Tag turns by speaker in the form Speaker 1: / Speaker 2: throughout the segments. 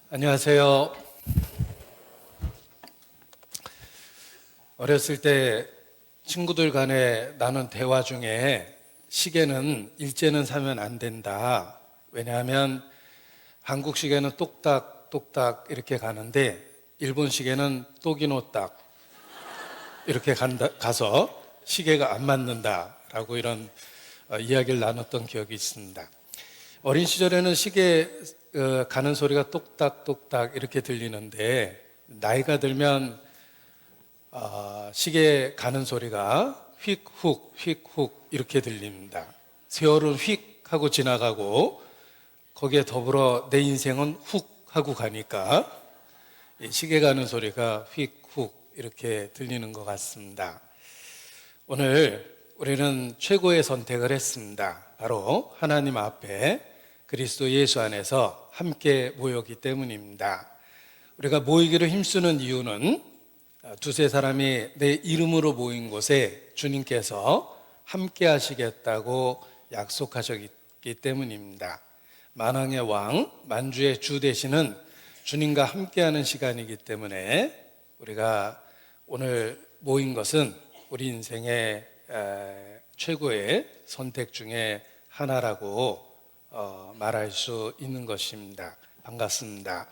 Speaker 1: 안녕하세요. 어렸을 때 친구들 간에 나눈 대화 중에 시계는 일제는 사면 안 된다. 왜냐하면 한국 시계는 똑딱똑딱 이렇게 가는데 일본 시계는 또기노딱 이렇게 가서 시계가 안 맞는다라고 이런 이야기를 나눴던 기억이 있습니다. 어린 시절에는 시계 가는 소리가 똑딱똑딱 이렇게 들리는데 나이가 들면 시계 가는 소리가 휙훅 휙훅 이렇게 들립니다. 세월은 휙 하고 지나가고 거기에 더불어 내 인생은 훅 하고 가니까 시계 가는 소리가 휙훅 이렇게 들리는 것 같습니다. 오늘 우리는 최고의 선택을 했습니다. 바로 하나님 앞에 그리스도 예수 안에서 함께 모였기 때문입니다. 우리가 모이기를 힘쓰는 이유는 두세 사람이 내 이름으로 모인 곳에 주님께서 함께 하시겠다고 약속하셨기 때문입니다. 만왕의 왕, 만주의 주 되시는 주님과 함께하는 시간이기 때문에 우리가 오늘 모인 것은 우리 인생의 최고의 선택 중에 하나라고 말할 수 있는 것입니다. 반갑습니다.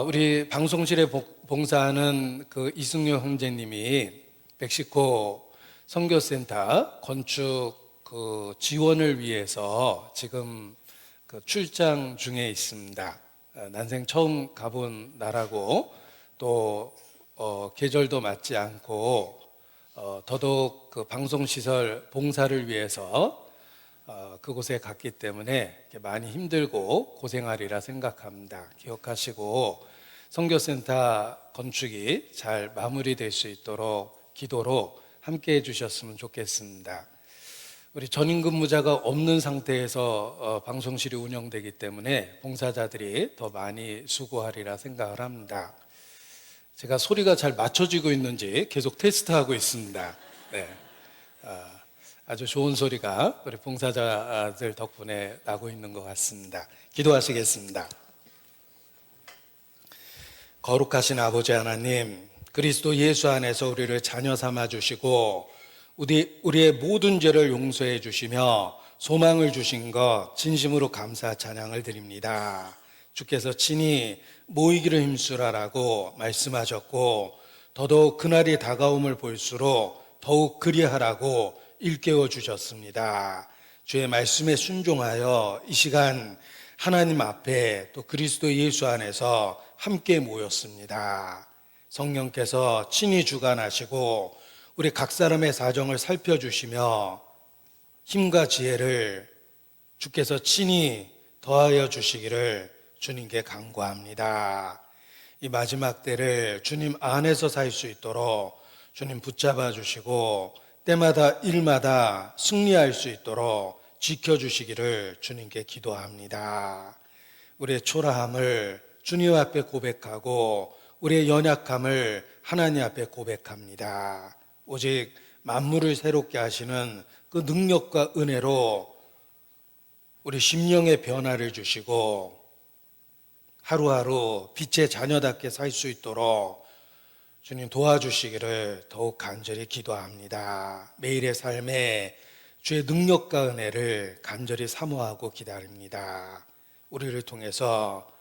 Speaker 1: 우리 방송실에 봉사하는 그 이승효 형제님이 멕시코 선교센터 건축 그 지원을 위해서 지금 그 출장 중에 있습니다. 난생 처음 가본 나라고 또 계절도 맞지 않고 더더욱 그 방송시설 봉사를 위해서 그곳에 갔기 때문에 많이 힘들고 고생하리라 생각합니다. 기억하시고 선교센터 건축이 잘 마무리될 수 있도록 기도로 함께 해주셨으면 좋겠습니다. 우리 전임 근무자가 없는 상태에서 방송실이 운영되기 때문에 봉사자들이 더 많이 수고하리라 생각을 합니다. 제가 소리가 잘 맞춰지고 있는지 계속 테스트하고 있습니다. 네. 아주 좋은 소리가 우리 봉사자들 덕분에 나고 있는 것 같습니다. 기도하시겠습니다. 거룩하신 아버지 하나님, 그리스도 예수 안에서 우리를 자녀 삼아 주시고 우리의 모든 죄를 용서해 주시며 소망을 주신 것 진심으로 감사 찬양을 드립니다. 주께서 친히 모이기를 힘쓰라라고 말씀하셨고 더더욱 그날이 다가옴을 볼수록 더욱 그리하라고 일깨워 주셨습니다. 주의 말씀에 순종하여 이 시간 하나님 앞에 또 그리스도 예수 안에서 함께 모였습니다. 성령께서 친히 주관하시고 우리 각 사람의 사정을 살펴주시며 힘과 지혜를 주께서 친히 더하여 주시기를 주님께 간구합니다. 이 마지막 때를 주님 안에서 살 수 있도록 주님 붙잡아 주시고 때마다 일마다 승리할 수 있도록 지켜주시기를 주님께 기도합니다. 우리의 초라함을 주님 앞에 고백하고 우리의 연약함을 하나님 앞에 고백합니다. 오직 만물을 새롭게 하시는 그 능력과 은혜로 우리 심령의 변화를 주시고 하루하루 빛의 자녀답게 살 수 있도록 주님 도와주시기를 더욱 간절히 기도합니다. 매일의 삶에 주의 능력과 은혜를 간절히 사모하고 기다립니다. 우리를 통해서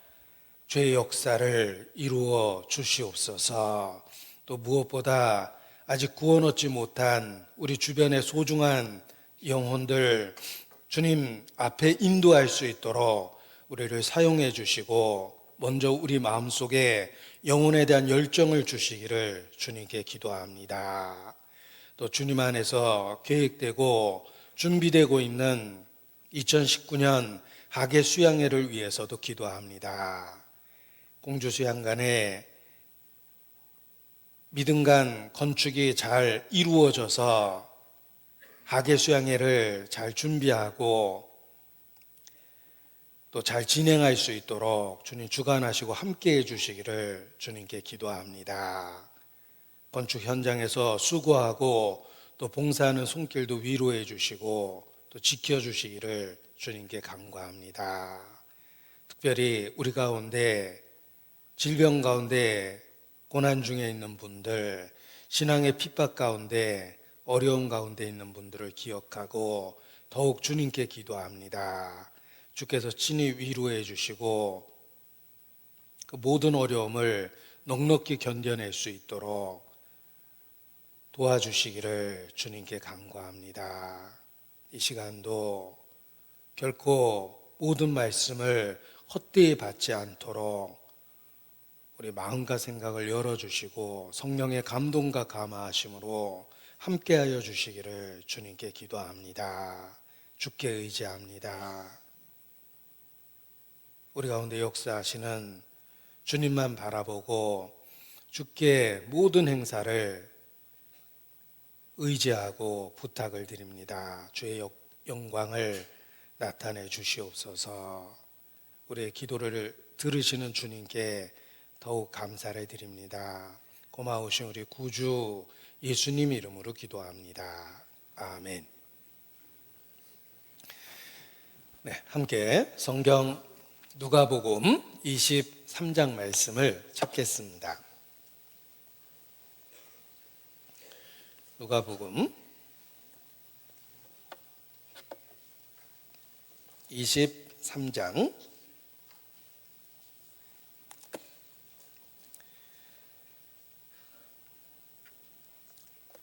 Speaker 1: 주의 역사를 이루어 주시옵소서. 또 무엇보다 아직 구원 얻지 못한 우리 주변의 소중한 영혼들 주님 앞에 인도할 수 있도록 우리를 사용해 주시고 먼저 우리 마음속에 영혼에 대한 열정을 주시기를 주님께 기도합니다. 또 주님 안에서 계획되고 준비되고 있는 2019년 학예 수양회를 위해서도 기도합니다. 공주 수양관에 믿음간 건축이 잘 이루어져서 학예 수양회를 잘 준비하고 또 잘 진행할 수 있도록 주님 주관하시고 함께해 주시기를 주님께 기도합니다. 건축 현장에서 수고하고 또 봉사하는 손길도 위로해 주시고 또 지켜주시기를 주님께 간구합니다. 특별히 우리 가운데 질병 가운데 고난 중에 있는 분들, 신앙의 핍박 가운데 어려운 가운데 있는 분들을 기억하고 더욱 주님께 기도합니다. 주께서 친히 위로해 주시고 그 모든 어려움을 넉넉히 견뎌낼 수 있도록 도와주시기를 주님께 간구합니다. 이 시간도 결코 모든 말씀을 헛되이 받지 않도록 우리 마음과 생각을 열어주시고 성령의 감동과 감화하심으로 함께하여 주시기를 주님께 기도합니다. 주께 의지합니다. 우리 가운데 역사하시는 주님만 바라보고 주께 모든 행사를 의지하고 부탁을 드립니다. 주의 영광을 나타내 주시옵소서. 우리의 기도를 들으시는 주님께 더욱 감사를 드립니다. 고마우신 우리 구주 예수님 이름으로 기도합니다. 아멘. 네, 함께 성경 누가복음 23장 말씀을 찾겠습니다. 누가복음 23장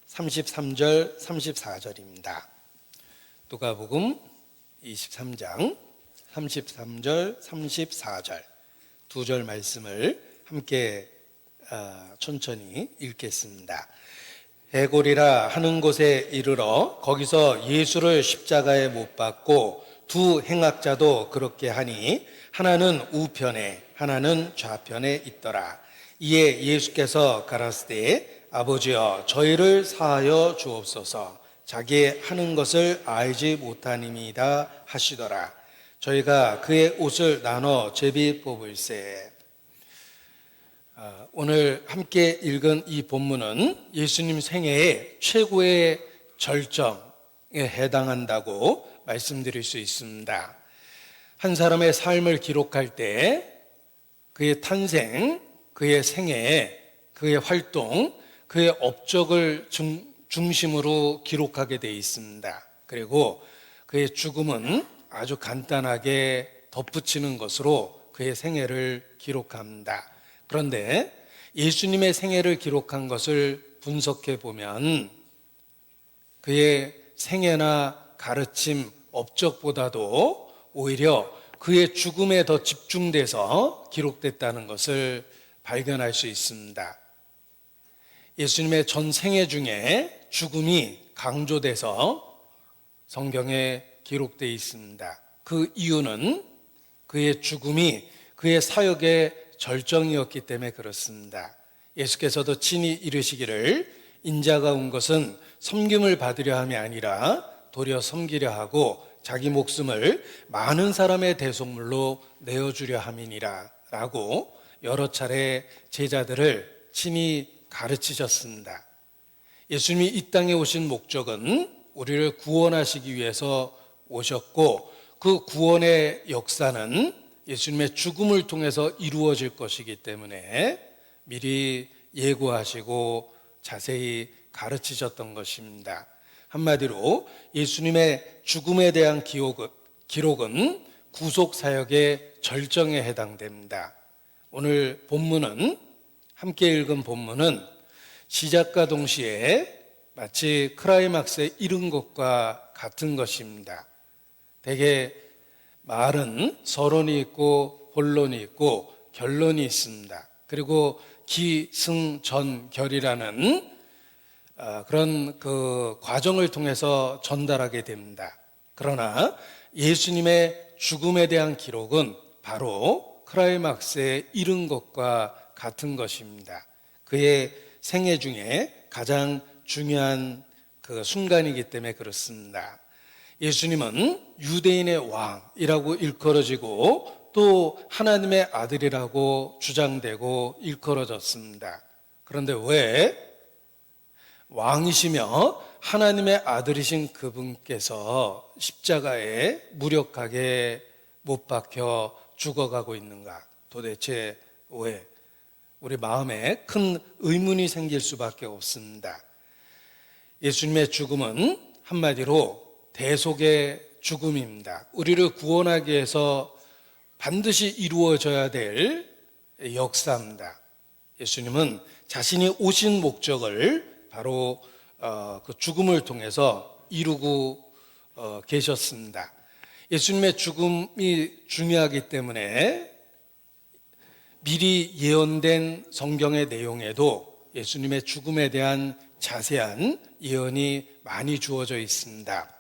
Speaker 1: 33절, 34절입니다. 누가복음 23장 33절, 34절 두 절 말씀을 함께 천천히 읽겠습니다. 해골이라 하는 곳에 이르러 거기서 예수를 십자가에 못 박고 두 행악자도 그렇게 하니 하나는 우편에 하나는 좌편에 있더라. 이에 예수께서 가라사대 아버지여 저희를 사하여 주옵소서. 자기의 하는 것을 알지 못하님이다 하시더라. 저희가 그의 옷을 나눠 제비 뽑을세. 오늘 함께 읽은 이 본문은 예수님 생애의 최고의 절정에 해당한다고 말씀드릴 수 있습니다. 한 사람의 삶을 기록할 때 그의 탄생, 그의 생애, 그의 활동, 그의 업적을 중심으로 기록하게 되어 있습니다. 그리고 그의 죽음은 아주 간단하게 덧붙이는 것으로 그의 생애를 기록합니다. 그런데 예수님의 생애를 기록한 것을 분석해 보면 그의 생애나 가르침, 업적보다도 오히려 그의 죽음에 더 집중돼서 기록됐다는 것을 발견할 수 있습니다. 예수님의 전 생애 중에 죽음이 강조돼서 성경에 기록되어 있습니다. 그 이유는 그의 죽음이 그의 사역의 절정이었기 때문에 그렇습니다. 예수께서도 친히 이르시기를 인자가 온 것은 섬김을 받으려 함이 아니라 도리어 섬기려 하고 자기 목숨을 많은 사람의 대속물로 내어주려 함이니라 라고 여러 차례 제자들을 친히 가르치셨습니다. 예수님이 이 땅에 오신 목적은 우리를 구원하시기 위해서 오셨고 그 구원의 역사는 예수님의 죽음을 통해서 이루어질 것이기 때문에 미리 예고하시고 자세히 가르치셨던 것입니다. 한마디로 예수님의 죽음에 대한 기록은 구속사역의 절정에 해당됩니다. 오늘 본문은 함께 읽은 본문은 시작과 동시에 마치 클라이막스에 이른 것과 같은 것입니다. 대개 말은 서론이 있고 본론이 있고 결론이 있습니다. 그리고 기승전결이라는 그런 그 과정을 통해서 전달하게 됩니다. 그러나 예수님의 죽음에 대한 기록은 바로 클라이막스에 이른 것과 같은 것입니다. 그의 생애 중에 가장 중요한 그 순간이기 때문에 그렇습니다. 예수님은 유대인의 왕이라고 일컬어지고 또 하나님의 아들이라고 주장되고 일컬어졌습니다. 그런데 왜 왕이시며 하나님의 아들이신 그분께서 십자가에 무력하게 못 박혀 죽어가고 있는가? 도대체 왜? 우리 마음에 큰 의문이 생길 수밖에 없습니다. 예수님의 죽음은 한마디로 대속의 죽음입니다. 우리를 구원하기 위해서 반드시 이루어져야 될 역사입니다. 예수님은 자신이 오신 목적을 바로 그 죽음을 통해서 이루고 계셨습니다. 예수님의 죽음이 중요하기 때문에 미리 예언된 성경의 내용에도 예수님의 죽음에 대한 자세한 예언이 많이 주어져 있습니다.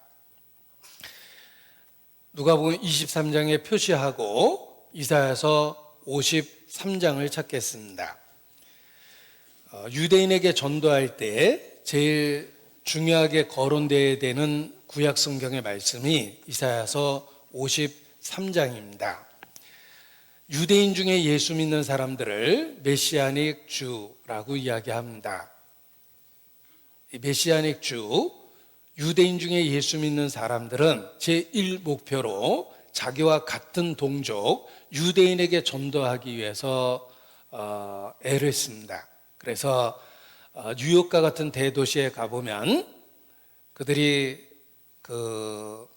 Speaker 1: 누가복음 23장에 표시하고 이사야서 53장을 찾겠습니다. 유대인에게 전도할 때 제일 중요하게 거론되어야 되는 구약 성경의 말씀이 이사야서 53장입니다. 유대인 중에 예수 믿는 사람들을 메시아닉 주라고 이야기합니다. 메시아닉 주, 유대인 중에 예수 믿는 사람들은 제1 목표로 자기와 같은 동족 유대인에게 전도하기 위해서 애를 씁니다. 그래서 뉴욕과 같은 대도시에 가보면 그들이 그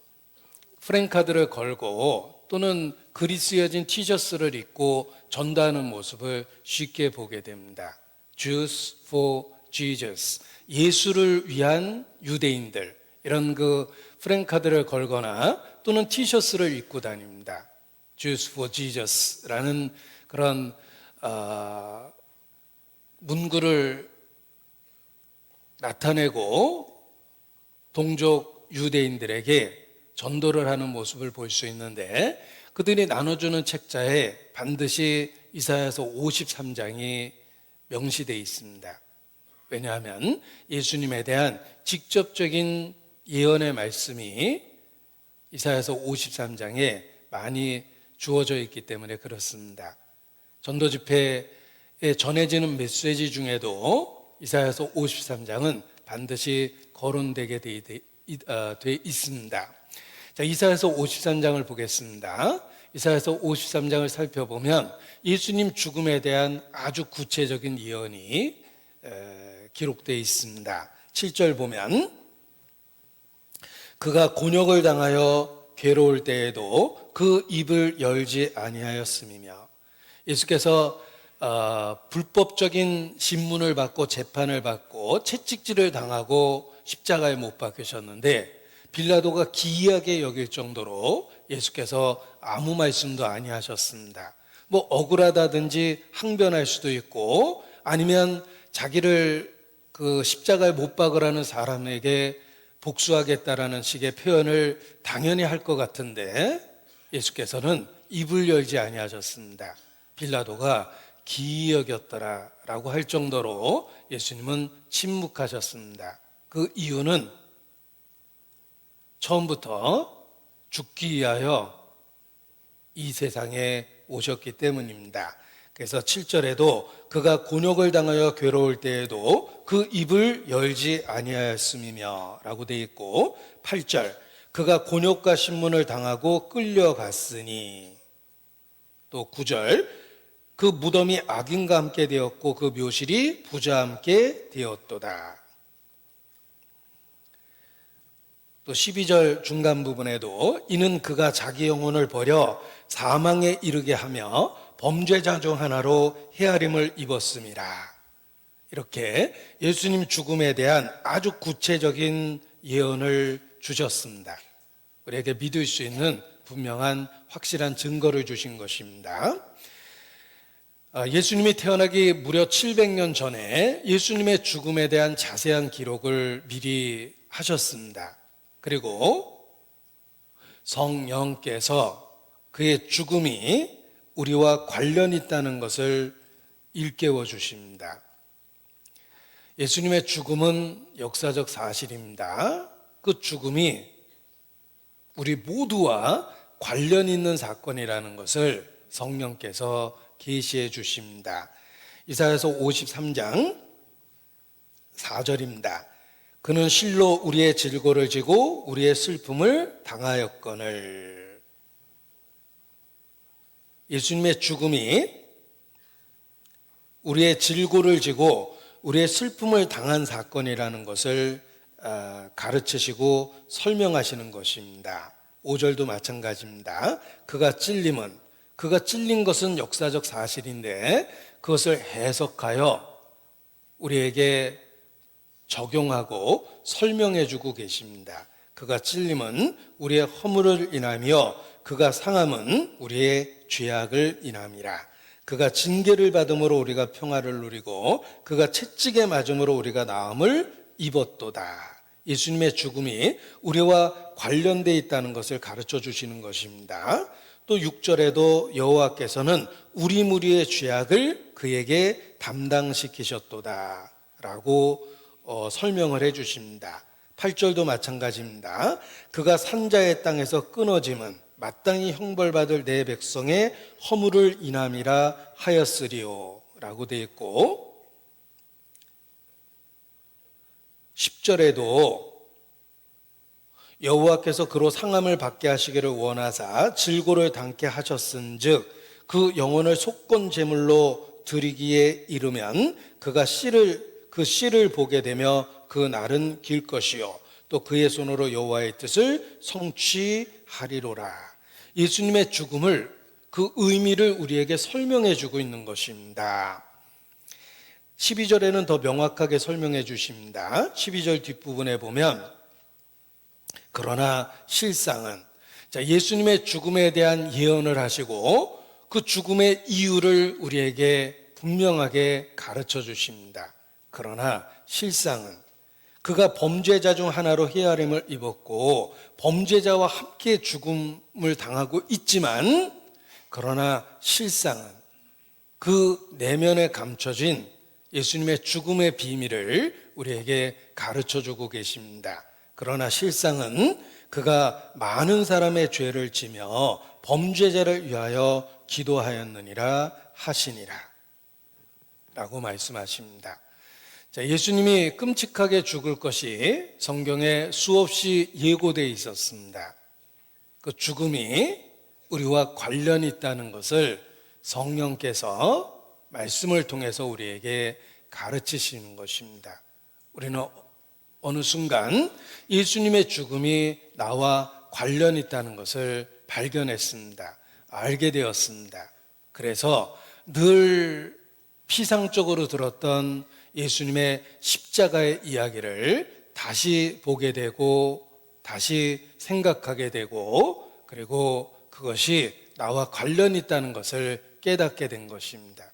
Speaker 1: 프랭카드를 걸고 또는 그리스여진 티셔츠를 입고 전도하는 모습을 쉽게 보게 됩니다. Jews for Jesus, 예수를 위한 유대인들, 이런 그 프랭카드를 걸거나 또는 티셔츠를 입고 다닙니다. Jews for Jesus라는 그런 문구를 나타내고 동족 유대인들에게 전도를 하는 모습을 볼 수 있는데, 그들이 나눠주는 책자에 반드시 이사야서 53장이 명시되어 있습니다. 왜냐하면 예수님에 대한 직접적인 예언의 말씀이 이사야서 53장에 많이 주어져 있기 때문에 그렇습니다. 전도 집회에 전해지는 메시지 중에도 이사야서 53장은 반드시 거론되게 돼 있습니다. 자, 이사야서 53장을 보겠습니다. 이사야서 53장을 살펴보면 예수님 죽음에 대한 아주 구체적인 예언이 기록되어 있습니다. 7절 보면 그가 곤욕을 당하여 괴로울 때에도 그 입을 열지 아니하였음이며, 예수께서 불법적인 신문을 받고 재판을 받고 채찍질을 당하고 십자가에 못 박히셨는데 빌라도가 기이하게 여길 정도로 예수께서 아무 말씀도 아니하셨습니다. 뭐 억울하다든지 항변할 수도 있고, 아니면 자기를 그 십자가에 못 박으라는 사람에게 복수하겠다라는 식의 표현을 당연히 할 것 같은데 예수께서는 입을 열지 아니하셨습니다. 빌라도가 기이 여겼더라라고 할 정도로 예수님은 침묵하셨습니다. 그 이유는 처음부터 죽기 위하여 이 세상에 오셨기 때문입니다. 그래서 7절에도 그가 곤욕을 당하여 괴로울 때에도 그 입을 열지 아니하였음이며 라고 되어 있고, 8절 그가 곤욕과 신문을 당하고 끌려갔으니, 또 9절 그 무덤이 악인과 함께 되었고 그 묘실이 부자와 함께 되었도다. 또 12절 중간 부분에도 이는 그가 자기 영혼을 버려 사망에 이르게 하며 범죄자 중 하나로 헤아림을 입었음이라. 이렇게 예수님 죽음에 대한 아주 구체적인 예언을 주셨습니다. 우리에게 믿을 수 있는 분명한 확실한 증거를 주신 것입니다. 예수님이 태어나기 무려 700년 전에 예수님의 죽음에 대한 자세한 기록을 미리 하셨습니다. 그리고 성령께서 그의 죽음이 우리와 관련 있다는 것을 일깨워 주십니다. 예수님의 죽음은 역사적 사실입니다. 그 죽음이 우리 모두와 관련 있는 사건이라는 것을 성령께서 계시해 주십니다. 이사야서 53장 4절입니다. 그는 실로 우리의 질고를 지고 우리의 슬픔을 당하였거늘. 예수님의 죽음이 우리의 질고를 지고 우리의 슬픔을 당한 사건이라는 것을 가르치시고 설명하시는 것입니다. 5절도 마찬가지입니다. 그가 찔린 것은 역사적 사실인데 그것을 해석하여 우리에게 적용하고 설명해 주고 계십니다. 그가 찔림은 우리의 허물을 인하며 그가 상함은 우리의 죄악을 인함이라. 그가 징계를 받음으로 우리가 평화를 누리고 그가 채찍에 맞음으로 우리가 나음을 입었도다. 예수님의 죽음이 우리와 관련되어 있다는 것을 가르쳐 주시는 것입니다. 또 6절에도 여호와께서는 우리 무리의 죄악을 그에게 담당시키셨도다 라고 설명을 해 주십니다. 8절도 마찬가지입니다. 그가 산자의 땅에서 끊어짐은 마땅히 형벌받을 내 백성의 허물을 인함이라 하였으리요 라고 되어 있고, 10절에도 여호와께서 그로 상함을 받게 하시기를 원하사 질고를 당케 하셨은즉 그 영혼을 속건 제물로 드리기에 이르면 그가 그 씨를 보게 되며 그 날은 길 것이요 또 그의 손으로 여호와의 뜻을 성취하리로라. 예수님의 죽음을, 그 의미를 우리에게 설명해 주고 있는 것입니다. 12절에는 더 명확하게 설명해 주십니다. 12절 뒷부분에 보면 그러나 실상은, 예수님의 죽음에 대한 예언을 하시고 그 죽음의 이유를 우리에게 분명하게 가르쳐 주십니다. 그러나 실상은 그가 범죄자 중 하나로 헤아림을 입었고 범죄자와 함께 죽음을 당하고 있지만, 그러나 실상은 그 내면에 감춰진 예수님의 죽음의 비밀을 우리에게 가르쳐 주고 계십니다. 그러나 실상은 그가 많은 사람의 죄를 지며 범죄자를 위하여 기도하였느니라 하시니라 라고 말씀하십니다. 예수님이 끔찍하게 죽을 것이 성경에 수없이 예고되어 있었습니다. 그 죽음이 우리와 관련이 있다는 것을 성령께서 말씀을 통해서 우리에게 가르치시는 것입니다. 우리는 어느 순간 예수님의 죽음이 나와 관련이 있다는 것을 발견했습니다. 알게 되었습니다. 그래서 늘 피상적으로 들었던 예수님의 십자가의 이야기를 다시 보게 되고 다시 생각하게 되고, 그리고 그것이 나와 관련이 있다는 것을 깨닫게 된 것입니다.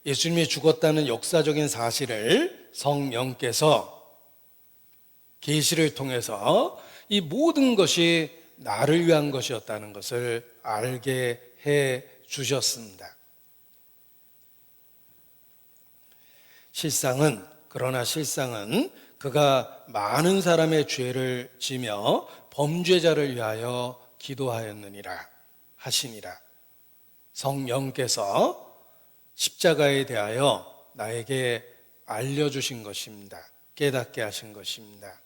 Speaker 1: 예수님이 죽었다는 역사적인 사실을 성령께서 계시를 통해서 이 모든 것이 나를 위한 것이었다는 것을 알게 해 주셨습니다. 그러나 실상은 그가 많은 사람의 죄를 지며 범죄자를 위하여 기도하였느니라 하시니라. 성령께서 십자가에 대하여 나에게 알려주신 것입니다. 깨닫게 하신 것입니다.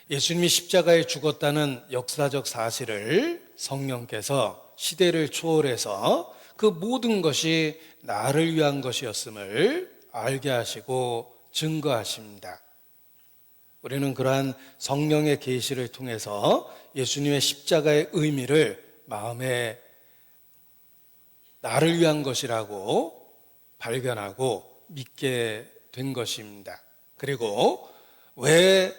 Speaker 1: 예수님이 십자가에 죽었다는 역사적 사실을 성령께서 시대를 초월해서 그 모든 것이 나를 위한 것이었음을 알게 하시고 증거하십니다. 우리는 그러한 성령의 계시를 통해서 예수님의 십자가의 의미를 마음에 나를 위한 것이라고 발견하고 믿게 된 것입니다. 그리고 왜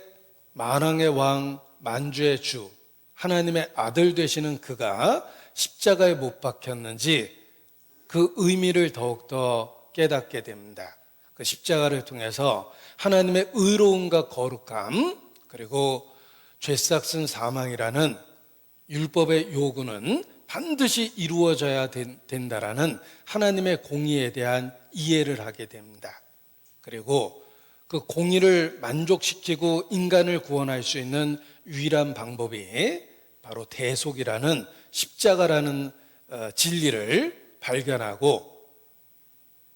Speaker 1: 만왕의 왕, 만주의 주, 하나님의 아들 되시는 그가 십자가에 못 박혔는지 그 의미를 더욱더 깨닫게 됩니다. 그 십자가를 통해서 하나님의 의로움과 거룩함, 그리고 죄싹슨 사망이라는 율법의 요구는 반드시 이루어져야 된다라는 하나님의 공의에 대한 이해를 하게 됩니다. 그리고 그 공의를 만족시키고 인간을 구원할 수 있는 유일한 방법이 바로 대속이라는 십자가라는 진리를 발견하고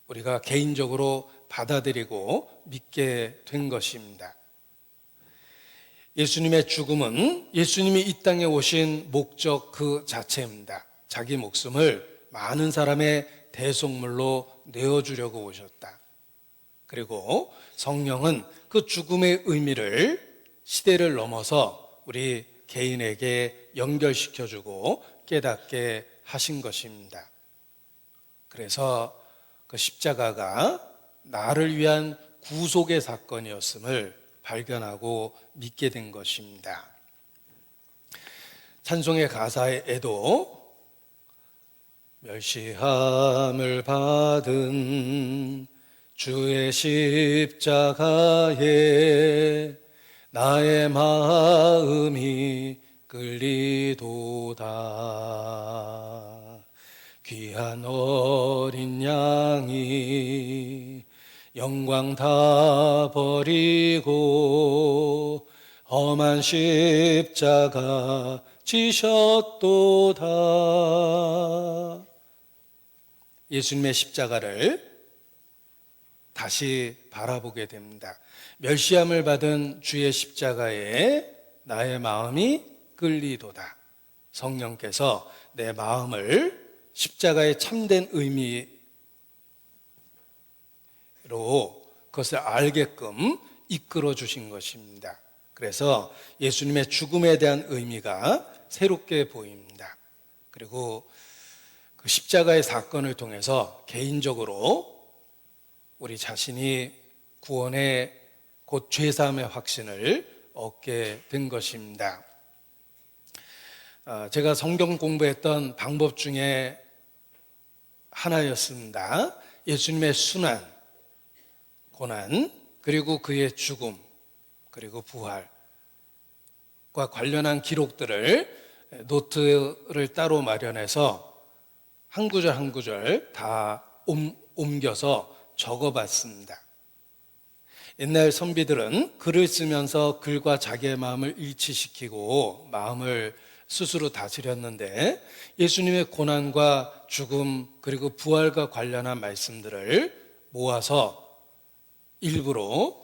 Speaker 1: 우리가 개인적으로 받아들이고 믿게 된 것입니다. 예수님의 죽음은 예수님이 이 땅에 오신 목적 그 자체입니다. 자기 목숨을 많은 사람의 대속물로 내어주려고 오셨다. 그리고 성령은 그 죽음의 의미를 시대를 넘어서 우리 개인에게 연결시켜주고 깨닫게 하신 것입니다. 그래서 그 십자가가 나를 위한 구속의 사건이었음을 발견하고 믿게 된 것입니다. 찬송의 가사에도 멸시함을 받은 주의 십자가에 나의 마음이 끌리도다. 귀한 어린 양이 영광 다 버리고 험한 십자가 지셨도다. 예수님의 십자가를 다시 바라보게 됩니다. 멸시함을 받은 주의 십자가에 나의 마음이 끌리도다. 성령께서 내 마음을 십자가의 참된 의미로 그것을 알게끔 이끌어 주신 것입니다. 그래서 예수님의 죽음에 대한 의미가 새롭게 보입니다. 그리고 그 십자가의 사건을 통해서 개인적으로 우리 자신이 구원의 곧 죄사함의 확신을 얻게 된 것입니다. 제가 성경 공부했던 방법 중에 하나였습니다. 예수님의 순환, 고난, 그리고 그의 죽음, 그리고 부활과 관련한 기록들을 노트를 따로 마련해서 한 구절 한 구절 다 옮겨서 적어봤습니다. 옛날 선비들은 글을 쓰면서 글과 자기의 마음을 일치시키고 마음을 스스로 다스렸는데 예수님의 고난과 죽음 그리고 부활과 관련한 말씀들을 모아서 일부러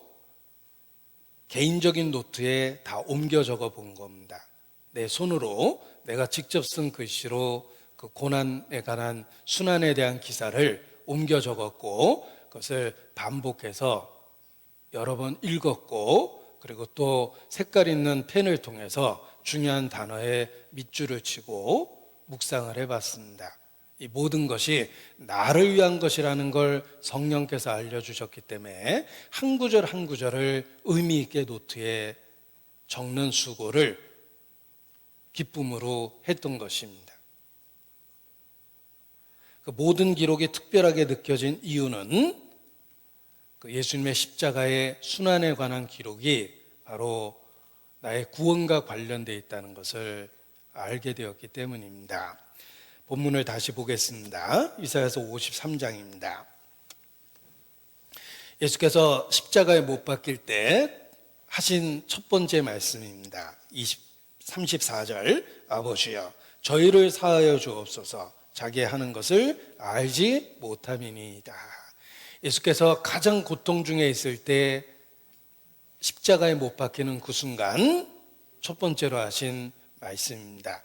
Speaker 1: 개인적인 노트에 다 옮겨 적어 본 겁니다. 내 손으로 내가 직접 쓴 글씨로 그 고난에 관한 순환에 대한 기사를 옮겨 적었고 그것을 반복해서 여러 번 읽었고 그리고 또 색깔 있는 펜을 통해서 중요한 단어에 밑줄을 치고 묵상을 해봤습니다. 이 모든 것이 나를 위한 것이라는 걸 성령께서 알려주셨기 때문에 한 구절 한 구절을 의미 있게 노트에 적는 수고를 기쁨으로 했던 것입니다. 그 모든 기록이 특별하게 느껴진 이유는 그 예수님의 십자가의 순환에 관한 기록이 바로 나의 구원과 관련되어 있다는 것을 알게 되었기 때문입니다. 본문을 다시 보겠습니다. 이사야서 53장입니다. 예수께서 십자가에 못 박힐 때 하신 첫 번째 말씀입니다. 34절 아버지여 저희를 사하여 주옵소서 자기 하는 것을 알지 못함이니이다. 예수께서 가장 고통 중에 있을 때 십자가에 못 박히는 그 순간 첫 번째로 하신 말씀입니다.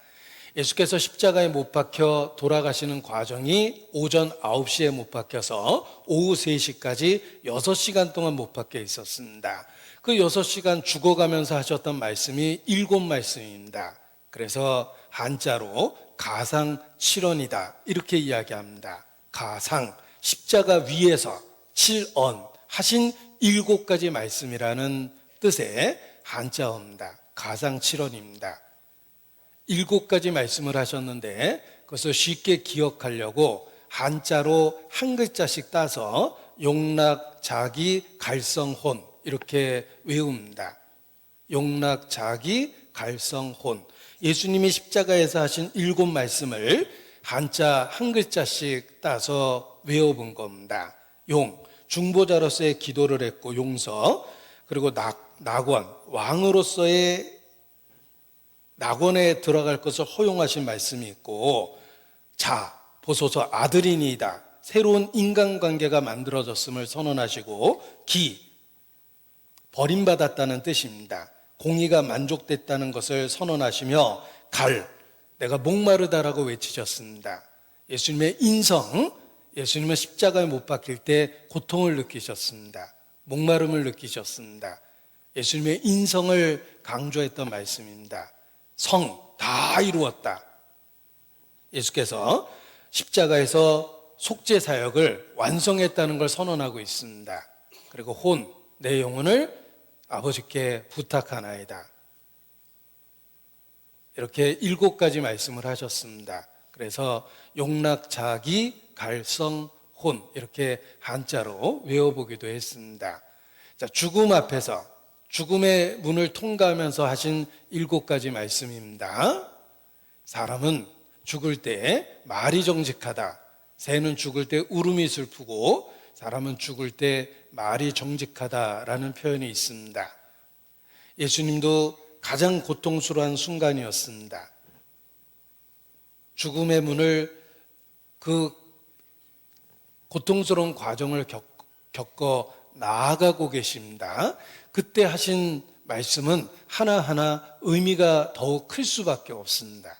Speaker 1: 예수께서 십자가에 못 박혀 돌아가시는 과정이 오전 9시에 못 박혀서 오후 3시까지 6시간 동안 못 박혀 있었습니다. 그 6시간 죽어가면서 하셨던 말씀이 7말씀입니다. 그래서 한자로 가상 7언이다 이렇게 이야기합니다. 가상, 십자가 위에서 7언 하신 7가지 말씀이라는 뜻의 한자어입니다. 가상 7언입니다. 7가지 말씀을 하셨는데 그것을 쉽게 기억하려고 한자로 한 글자씩 따서 용락, 자기, 갈성, 혼 이렇게 외웁니다. 용락, 자기, 갈성, 혼. 예수님이 십자가에서 하신 7말씀을 한자 한 글자씩 따서 외워본 겁니다. 용, 중보자로서의 기도를 했고 용서, 그리고 낙원, 왕으로서의 낙원에 들어갈 것을 허용하신 말씀이 있고 자, 보소서 아들이니이다. 새로운 인간관계가 만들어졌음을 선언하시고 기, 버림받았다는 뜻입니다. 공의가 만족됐다는 것을 선언하시며 내가 목마르다라고 외치셨습니다. 예수님의 인성, 예수님은 십자가에 못 박힐 때 고통을 느끼셨습니다. 목마름을 느끼셨습니다. 예수님의 인성을 강조했던 말씀입니다. 다 이루었다. 예수께서 십자가에서 속죄 사역을 완성했다는 걸 선언하고 있습니다. 그리고 내 영혼을 아버지께 부탁하나이다. 이렇게 7가지 말씀을 하셨습니다. 그래서 용락자기 갈성 이렇게 한자로 외워보기도 했습니다. 자, 죽음 앞에서 죽음의 문을 통과하면서 하신 7가지 말씀입니다. 사람은 죽을 때 말이 정직하다. 새는 죽을 때 울음이 슬프고 사람은 죽을 때 말이 정직하다라는 표현이 있습니다. 예수님도 가장 고통스러운 순간이었습니다. 죽음의 문을 그 고통스러운 과정을 겪어 나아가고 계십니다. 그때 하신 말씀은 하나하나 의미가 더욱 클 수밖에 없습니다.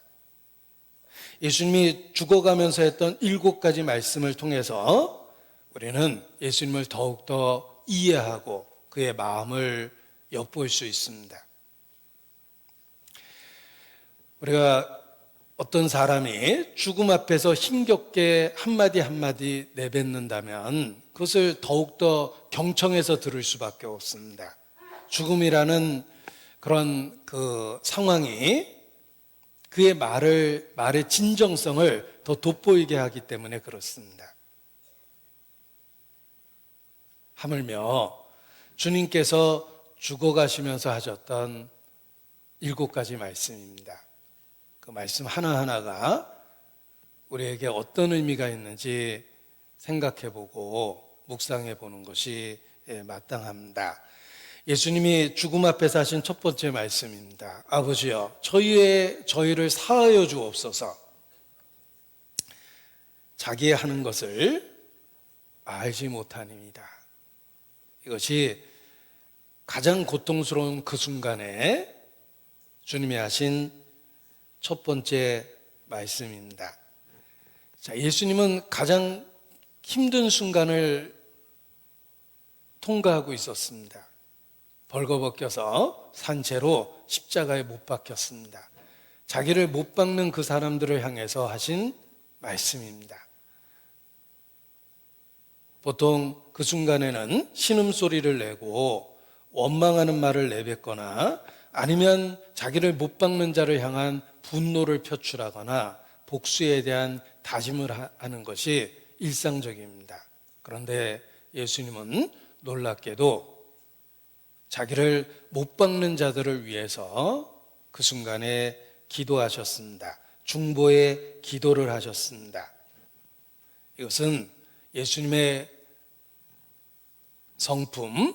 Speaker 1: 예수님이 죽어가면서 했던 7가지 말씀을 통해서 우리는 예수님을 더욱더 이해하고 그의 마음을 엿볼 수 있습니다. 우리가 어떤 사람이 죽음 앞에서 힘겹게 한마디 한마디 내뱉는다면 그것을 더욱더 경청해서 들을 수밖에 없습니다. 죽음이라는 그런 그 상황이 그의 말의 진정성을 더 돋보이게 하기 때문에 그렇습니다. 하물며 주님께서 죽어가시면서 하셨던 7가지 말씀입니다. 그 말씀 하나하나가 우리에게 어떤 의미가 있는지 생각해보고 묵상해보는 것이 마땅합니다. 예수님이 죽음 앞에서 하신 첫 번째 말씀입니다. 아버지여, 저희를 사하여 주옵소서. 자기의 하는 것을 알지 못하니이다. 이것이 가장 고통스러운 그 순간에 주님이 하신 첫 번째 말씀입니다. 자, 예수님은 가장 힘든 순간을 통과하고 있었습니다. 벌거벗겨서 산채로 십자가에 못 박혔습니다. 자기를 못 박는 그 사람들을 향해서 하신 말씀입니다. 보통 그 순간에는 신음소리를 내고 원망하는 말을 내뱉거나 아니면 자기를 못 박는 자를 향한 분노를 표출하거나 복수에 대한 다짐을 하는 것이 일상적입니다. 그런데 예수님은 놀랍게도 자기를 못 박는 자들을 위해서 그 순간에 기도하셨습니다. 중보의 기도를 하셨습니다. 이것은 예수님의 성품,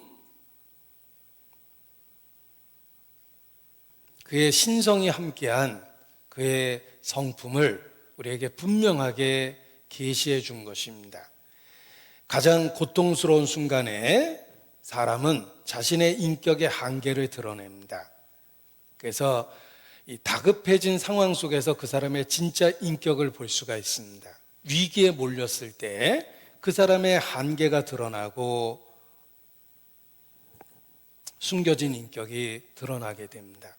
Speaker 1: 그의 신성이 함께한 그의 성품을 우리에게 분명하게 계시해 준 것입니다. 가장 고통스러운 순간에 사람은 자신의 인격의 한계를 드러냅니다. 그래서 이 다급해진 상황 속에서 그 사람의 진짜 인격을 볼 수가 있습니다. 위기에 몰렸을 때 그 사람의 한계가 드러나고 숨겨진 인격이 드러나게 됩니다.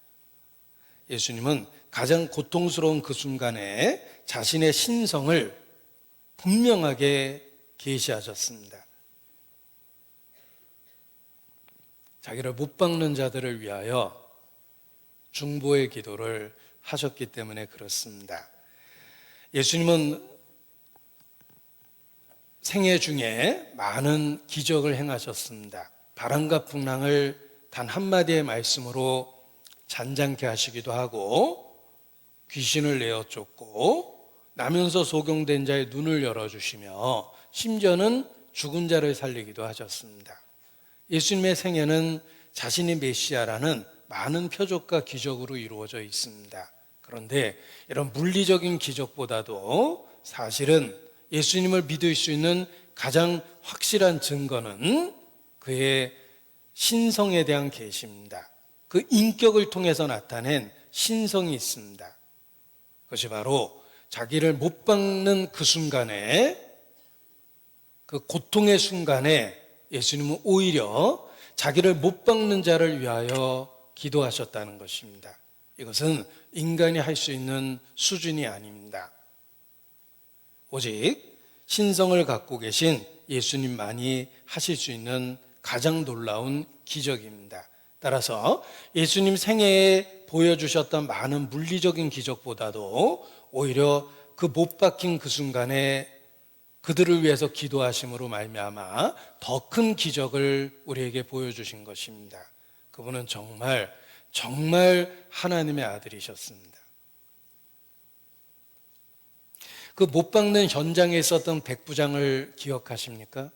Speaker 1: 예수님은 가장 고통스러운 그 순간에 자신의 신성을 분명하게 계시하셨습니다. 자기를 못 박는 자들을 위하여 중보의 기도를 하셨기 때문에 그렇습니다. 예수님은 생애 중에 많은 기적을 행하셨습니다. 바람과 풍랑을 단 한마디의 말씀으로 잔잔케 하시기도 하고 귀신을 내어 쫓고 나면서 소경된 자의 눈을 열어주시며 심지어는 죽은 자를 살리기도 하셨습니다. 예수님의 생애는 자신이 메시아라는 많은 표적과 기적으로 이루어져 있습니다. 그런데 이런 물리적인 기적보다도 사실은 예수님을 믿을 수 있는 가장 확실한 증거는 그의 신성에 대한 계시입니다. 그 인격을 통해서 나타낸 신성이 있습니다. 그것이 바로 자기를 못 박는 그 순간에, 그 고통의 순간에 예수님은 오히려 자기를 못 박는 자를 위하여 기도하셨다는 것입니다. 이것은 인간이 할 수 있는 수준이 아닙니다. 오직 신성을 갖고 계신 예수님만이 하실 수 있는 가장 놀라운 기적입니다. 따라서 예수님 생애에 보여주셨던 많은 물리적인 기적보다도 오히려 그 못 박힌 그 순간에 그들을 위해서 기도하심으로 말미암아 더 큰 기적을 우리에게 보여주신 것입니다. 그분은 정말 하나님의 아들이셨습니다. 그 못 박는 현장에 있었던 백부장을 기억하십니까?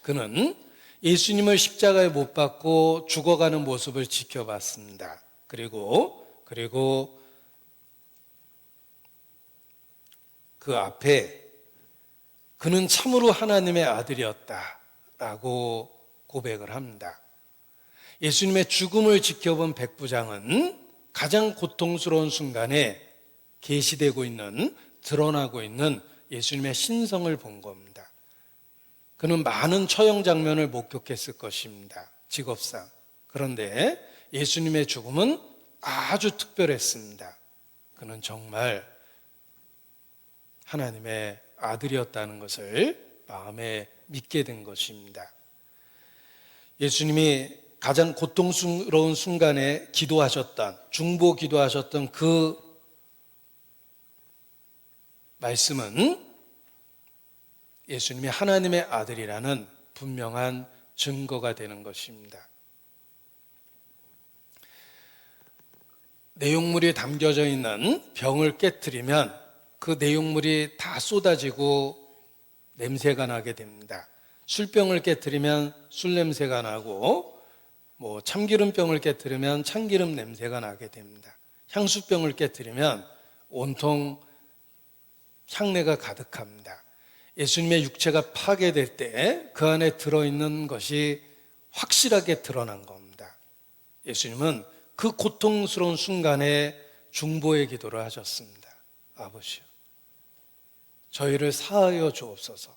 Speaker 1: 그는 예수님을 십자가에 못 박고 죽어가는 모습을 지켜봤습니다. 그리고 그 앞에 그는 참으로 하나님의 아들이었다라고 고백을 합니다. 예수님의 죽음을 지켜본 백부장은 가장 고통스러운 순간에 계시되고 있는, 드러나고 있는 예수님의 신성을 본 겁니다. 그는 많은 처형 장면을 목격했을 것입니다. 직업상. 그런데 예수님의 죽음은 아주 특별했습니다. 그는 정말 하나님의 아들이었다는 것을 마음에 믿게 된 것입니다. 예수님이 가장 고통스러운 순간에 기도하셨던, 중보 기도하셨던 그 말씀은 예수님이 하나님의 아들이라는 분명한 증거가 되는 것입니다. 내용물이 담겨져 있는 병을 깨트리면 그 내용물이 다 쏟아지고 냄새가 나게 됩니다. 술병을 깨트리면 술 냄새가 나고, 참기름병을 깨트리면 참기름 냄새가 나게 됩니다. 향수병을 깨트리면 온통 향내가 가득합니다. 예수님의 육체가 파괴될 때 그 안에 들어있는 것이 확실하게 드러난 겁니다. 예수님은 그 고통스러운 순간에 중보의 기도를 하셨습니다. 아버지요, 저희를 사하여 주옵소서.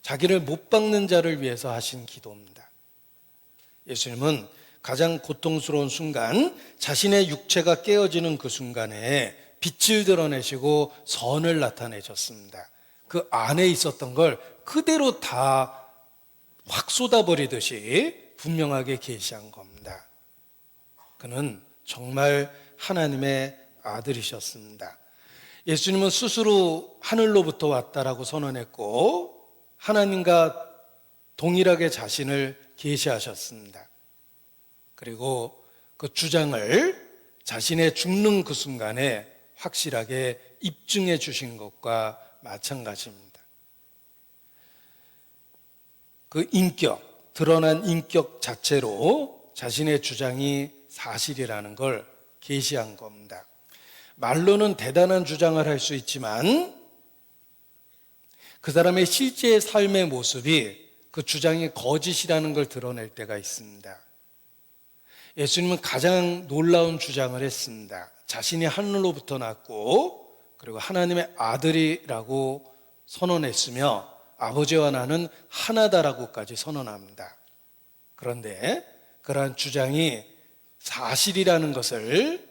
Speaker 1: 자기를 못 박는 자를 위해서 하신 기도입니다. 예수님은 가장 고통스러운 순간, 자신의 육체가 깨어지는 그 순간에 빛을 드러내시고 선을 나타내셨습니다. 그 안에 있었던 걸 그대로 다 확 쏟아버리듯이 분명하게 계시한 겁니다. 그는 정말 하나님의 아들이셨습니다. 예수님은 스스로 하늘로부터 왔다라고 선언했고 하나님과 동일하게 자신을 계시하셨습니다. 그리고 그 주장을 자신의 죽는 그 순간에 확실하게 입증해 주신 것과 마찬가지입니다. 그 인격, 드러난 인격 자체로 자신의 주장이 사실이라는 걸 계시한 겁니다. 말로는 대단한 주장을 할 수 있지만 그 사람의 실제 삶의 모습이 그 주장이 거짓이라는 걸 드러낼 때가 있습니다. 예수님은 가장 놀라운 주장을 했습니다. 자신이 하늘로부터 났고 그리고 하나님의 아들이라고 선언했으며 아버지와 나는 하나다라고까지 선언합니다. 그런데 그러한 주장이 사실이라는 것을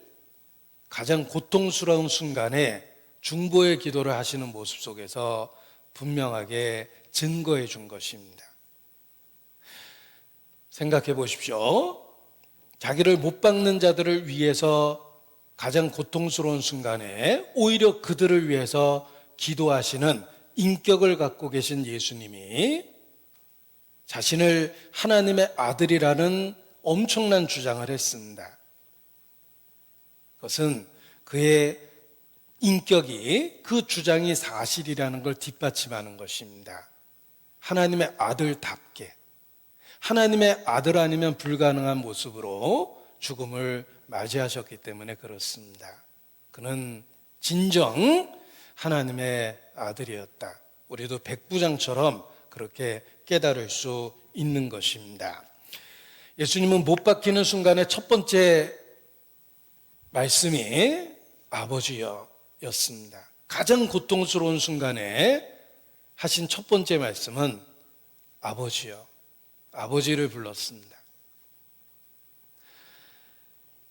Speaker 1: 가장 고통스러운 순간에 중보의 기도를 하시는 모습 속에서 분명하게 증거해 준 것입니다. 생각해 보십시오. 자기를 못 박는 자들을 위해서 가장 고통스러운 순간에 오히려 그들을 위해서 기도하시는 인격을 갖고 계신 예수님이 자신을 하나님의 아들이라는 엄청난 주장을 했습니다. 그것은 그의 인격이, 그 주장이 사실이라는 걸 뒷받침하는 것입니다. 하나님의 아들답게, 하나님의 아들 아니면 불가능한 모습으로 죽음을 맞이하셨기 때문에 그렇습니다. 그는 진정 하나님의 아들이었다. 우리도 백부장처럼 그렇게 깨달을 수 있는 것입니다. 예수님은 못 박히는 순간에 첫 번째 말씀이 아버지여 였습니다. 가장 고통스러운 순간에 하신 첫 번째 말씀은 아버지여, 아버지를 불렀습니다.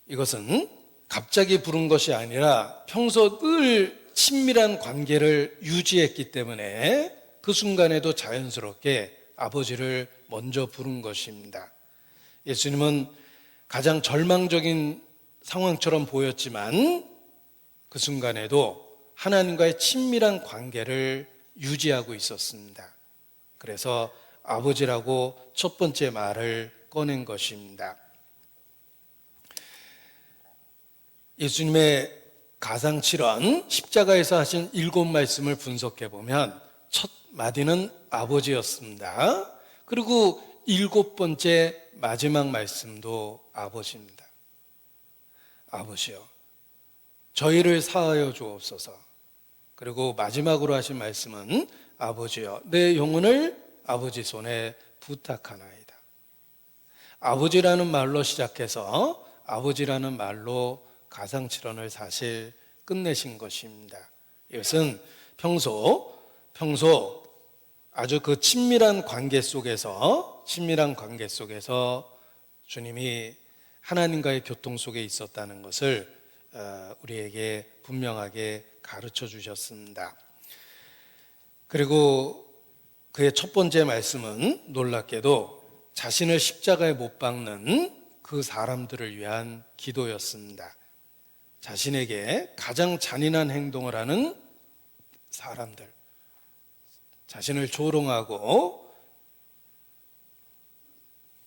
Speaker 1: 이것은 갑자기 부른 것이 아니라 평소 늘 친밀한 관계를 유지했기 때문에 그 순간에도 자연스럽게 아버지를 먼저 부른 것입니다. 예수님은 가장 절망적인 상황처럼 보였지만 그 순간에도 하나님과의 친밀한 관계를 유지하고 있었습니다. 그래서 아버지라고 첫 번째 말을 꺼낸 것입니다. 예수님의 가상칠언 십자가에서 하신 7말씀을 분석해 보면 첫 마디는 아버지였습니다. 그리고 7번째 마지막 말씀도 아버지입니다. 아버지여, 저희를 사하여 주옵소서. 그리고 마지막으로 하신 말씀은 아버지여, 내 영혼을 아버지 손에 부탁하나이다. 아버지라는 말로 시작해서 아버지라는 말로 가상칠언을 사실 끝내신 것입니다. 이것은 평소 아주 그 친밀한 관계 속에서 주님이 하나님과의 교통 속에 있었다는 것을 우리에게 분명하게 가르쳐 주셨습니다. 그리고 그의 첫 번째 말씀은 놀랍게도 자신을 십자가에 못 박는 그 사람들을 위한 기도였습니다. 자신에게 가장 잔인한 행동을 하는 사람들, 자신을 조롱하고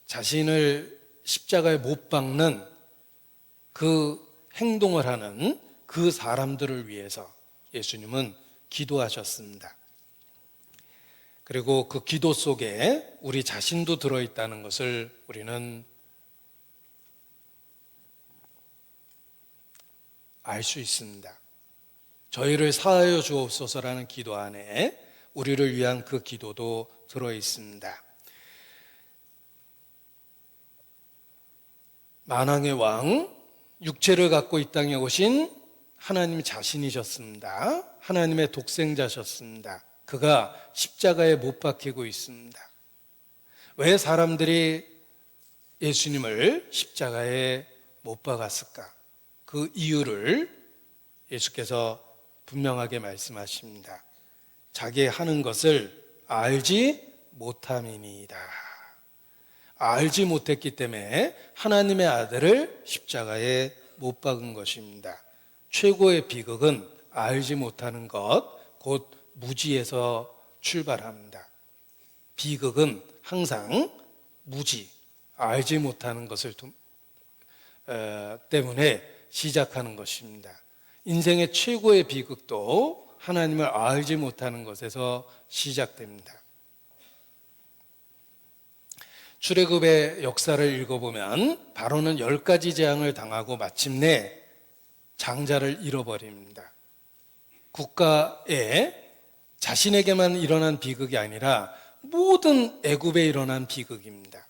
Speaker 1: 자신을 십자가에 못 박는 그 행동을 하는 그 사람들을 위해서 예수님은 기도하셨습니다. 그리고 그 기도 속에 우리 자신도 들어있다는 것을 우리는 알 수 있습니다. 저희를 사하여 주옵소서라는 기도 안에 우리를 위한 그 기도도 들어있습니다. 만왕의 왕, 육체를 갖고 이 땅에 오신 하나님 자신이셨습니다. 하나님의 독생자셨습니다. 그가 십자가에 못 박히고 있습니다. 왜 사람들이 예수님을 십자가에 못 박았을까? 그 이유를 예수께서 분명하게 말씀하십니다. 자기 하는 것을 알지 못함이니이다. 알지 못했기 때문에 하나님의 아들을 십자가에 못 박은 것입니다. 최고의 비극은 알지 못하는 것, 곧 무지에서 출발합니다. 비극은 항상 무지, 알지 못하는 것을 때문에 시작하는 것입니다. 인생의 최고의 비극도 하나님을 알지 못하는 것에서 시작됩니다. 출애굽의 역사를 읽어보면 바로는 10가지 재앙을 당하고 마침내 장자를 잃어버립니다. 국가에 자신에게만 일어난 비극이 아니라 모든 애굽에 일어난 비극입니다.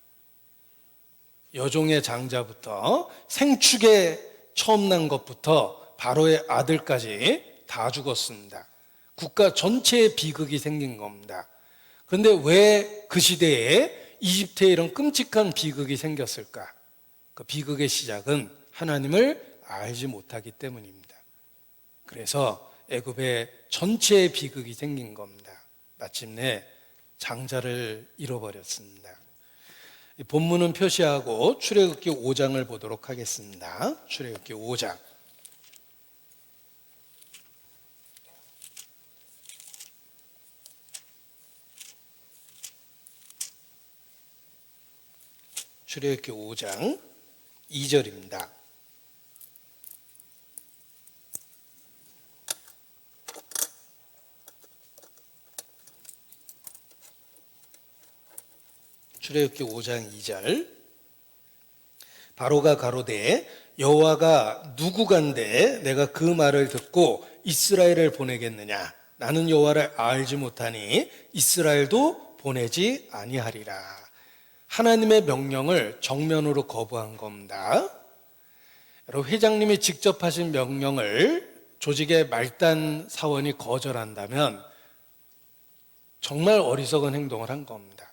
Speaker 1: 여종의 장자부터 생축에 처음 난 것부터 바로의 아들까지 다 죽었습니다. 국가 전체에 비극이 생긴 겁니다. 그런데 왜 그 시대에 이집트에 이런 끔찍한 비극이 생겼을까? 그 비극의 시작은 하나님을 알지 못하기 때문입니다. 그래서 애굽에 전체의 비극이 생긴 겁니다. 마침내 장자를 잃어버렸습니다. 본문은 표시하고 출애굽기 5장을 보도록 하겠습니다. 출애굽기 5장. 출애굽기 5장 2절입니다. 출애굽기 5장 2절. 바로가 가로되 여호와가 누구간데 내가 그 말을 듣고 이스라엘을 보내겠느냐? 나는 여호와를 알지 못하니 이스라엘도 보내지 아니하리라. 하나님의 명령을 정면으로 거부한 겁니다. 여러분, 회장님이 직접 하신 명령을 조직의 말단 사원이 거절한다면 정말 어리석은 행동을 한 겁니다.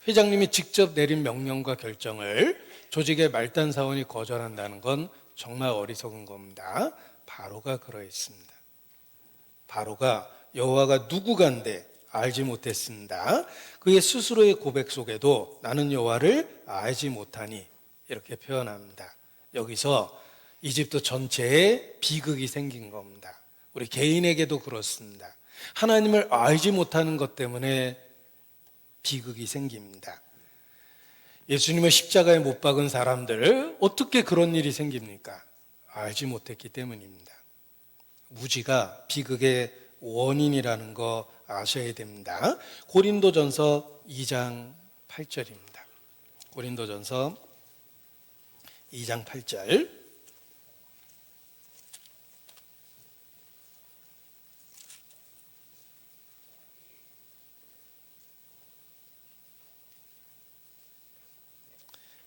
Speaker 1: 회장님이 직접 내린 명령과 결정을 조직의 말단 사원이 거절한다는 건 정말 어리석은 겁니다. 바로가 그러했습니다. 바로가 여호와가 누구간데 알지 못했습니다. 그의 스스로의 고백 속에도 나는 여호와를 알지 못하니 이렇게 표현합니다. 여기서 이집트 전체에 비극이 생긴 겁니다. 우리 개인에게도 그렇습니다. 하나님을 알지 못하는 것 때문에 비극이 생깁니다. 예수님을 십자가에 못 박은 사람들, 어떻게 그런 일이 생깁니까? 알지 못했기 때문입니다. 무지가 비극의 원인이라는 거 아셔야 됩니다. 고린도전서 2장 8절입니다. 고린도전서 2장 8절.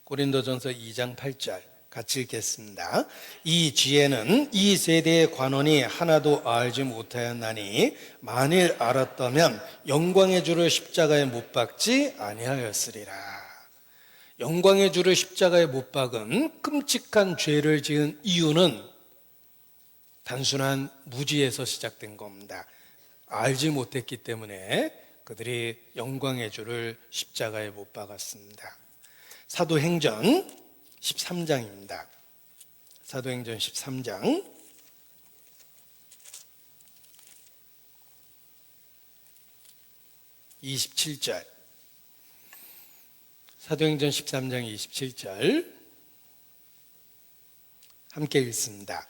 Speaker 1: 고린도전서 2장 8절 같이 읽겠습니다. 이 지혜는 이 세대의 관원이 하나도 알지 못하였나니 만일 알았다면 영광의 주를 십자가에 못 박지 아니하였으리라. 영광의 주를 십자가에 못 박은 끔찍한 죄를 지은 이유는 단순한 무지에서 시작된 겁니다. 알지 못했기 때문에 그들이 영광의 주를 십자가에 못 박았습니다. 사도행전 13장입니다. 사도행전 13장 27절. 사도행전 13장 27절 함께 읽습니다.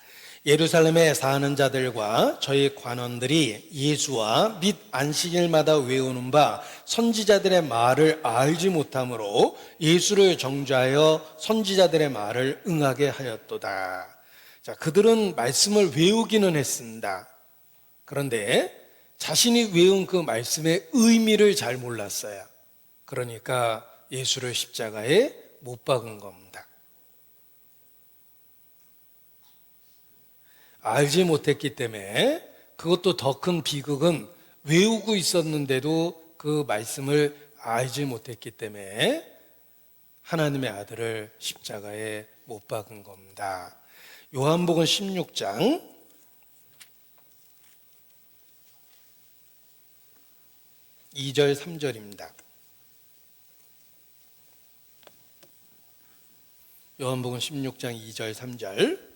Speaker 1: 예루살렘에 사는 자들과 저희 관원들이 예수와 및 안식일마다 외우는 바 선지자들의 말을 알지 못하므로 예수를 정죄하여 선지자들의 말을 응하게 하였도다. 자, 그들은 말씀을 외우기는 했습니다. 그런데 자신이 외운 그 말씀의 의미를 잘 몰랐어요. 그러니까 예수를 십자가에 못 박은 겁니다. 알지 못했기 때문에, 그것도 더 큰 비극은 외우고 있었는데도 그 말씀을 알지 못했기 때문에 하나님의 아들을 십자가에 못 박은 겁니다. 요한복음 16장 2절 3절입니다. 요한복음 16장 2절 3절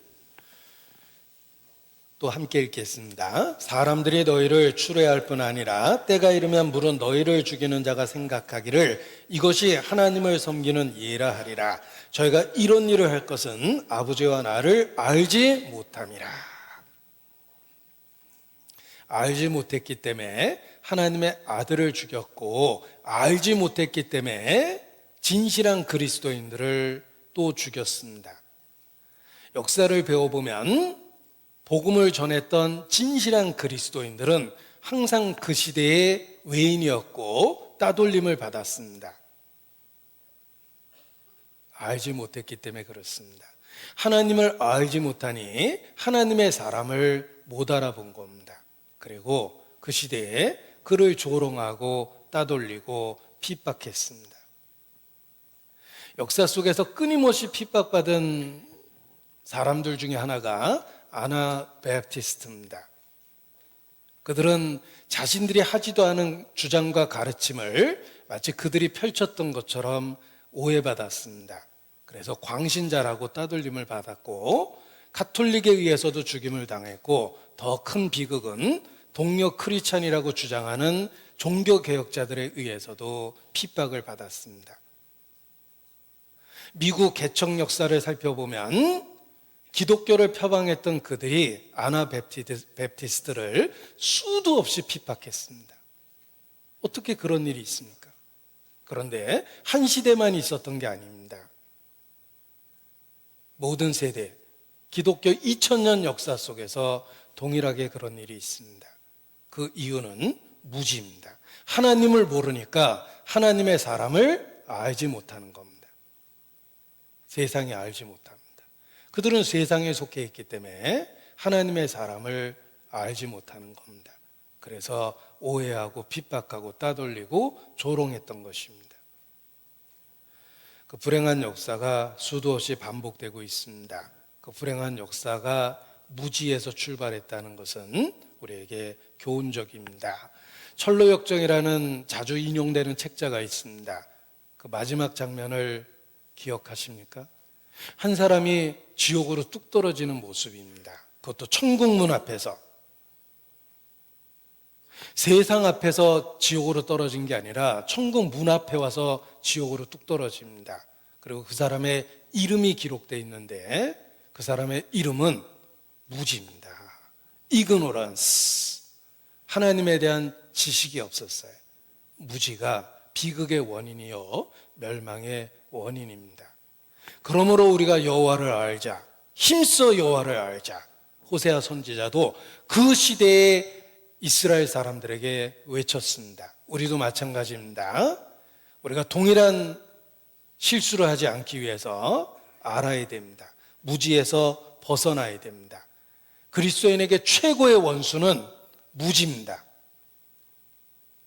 Speaker 1: 또 함께 읽겠습니다. 사람들이 너희를 추뢰할 뿐 아니라 때가 이르면 물은 너희를 죽이는 자가 생각하기를 이것이 하나님을 섬기는 예라 하리라. 저희가 이런 일을 할 것은 아버지와 나를 알지 못함이라. 알지 못했기 때문에 하나님의 아들을 죽였고, 알지 못했기 때문에 진실한 그리스도인들을 또 죽였습니다. 역사를 배워보면 복음을 전했던 진실한 그리스도인들은 항상 그 시대의 외인이었고 따돌림을 받았습니다. 알지 못했기 때문에 그렇습니다. 하나님을 알지 못하니 하나님의 사람을 못 알아본 겁니다. 그리고 그 시대에 그를 조롱하고 따돌리고 핍박했습니다. 역사 속에서 끊임없이 핍박받은 사람들 중에 하나가 아나베프티스트입니다. 그들은 자신들이 하지도 않은 주장과 가르침을 마치 그들이 펼쳤던 것처럼 오해받았습니다. 그래서 광신자라고 따돌림을 받았고, 가톨릭에 의해서도 죽임을 당했고, 더 큰 비극은 동료 크리스찬이라고 주장하는 종교개혁자들에 의해서도 핍박을 받았습니다. 미국 개척 역사를 살펴보면 기독교를 표방했던 그들이 아나베프티스트를 수도 없이 핍박했습니다. 어떻게 그런 일이 있습니까? 그런데 한 시대만 있었던 게 아닙니다. 모든 세대, 기독교 2000년 역사 속에서 동일하게 그런 일이 있습니다. 그 이유는 무지입니다. 하나님을 모르니까 하나님의 사람을 알지 못하는 겁니다. 세상이 알지 못합니다. 그들은 세상에 속해 있기 때문에 하나님의 사람을 알지 못하는 겁니다. 그래서 오해하고 핍박하고 따돌리고 조롱했던 것입니다. 그 불행한 역사가 수도 없이 반복되고 있습니다. 그 불행한 역사가 무지에서 출발했다는 것은 우리에게 교훈적입니다. 철로역정이라는 자주 인용되는 책자가 있습니다. 그 마지막 장면을 기억하십니까? 한 사람이 지옥으로 뚝 떨어지는 모습입니다. 그것도 천국 문 앞에서. 세상 앞에서 지옥으로 떨어진 게 아니라 천국 문 앞에 와서 지옥으로 뚝 떨어집니다. 그리고 그 사람의 이름이 기록되어 있는데 그 사람의 이름은 무지입니다. 이그노런스. 하나님에 대한 지식이 없었어요. 무지가 비극의 원인이요 멸망의 원인입니다. 그러므로 우리가 여호와를 알자, 힘써 여호와를 알자. 호세아 선지자도 그 시대의 이스라엘 사람들에게 외쳤습니다. 우리도 마찬가지입니다. 우리가 동일한 실수를 하지 않기 위해서 알아야 됩니다. 무지에서 벗어나야 됩니다. 그리스도인에게 최고의 원수는 무지입니다.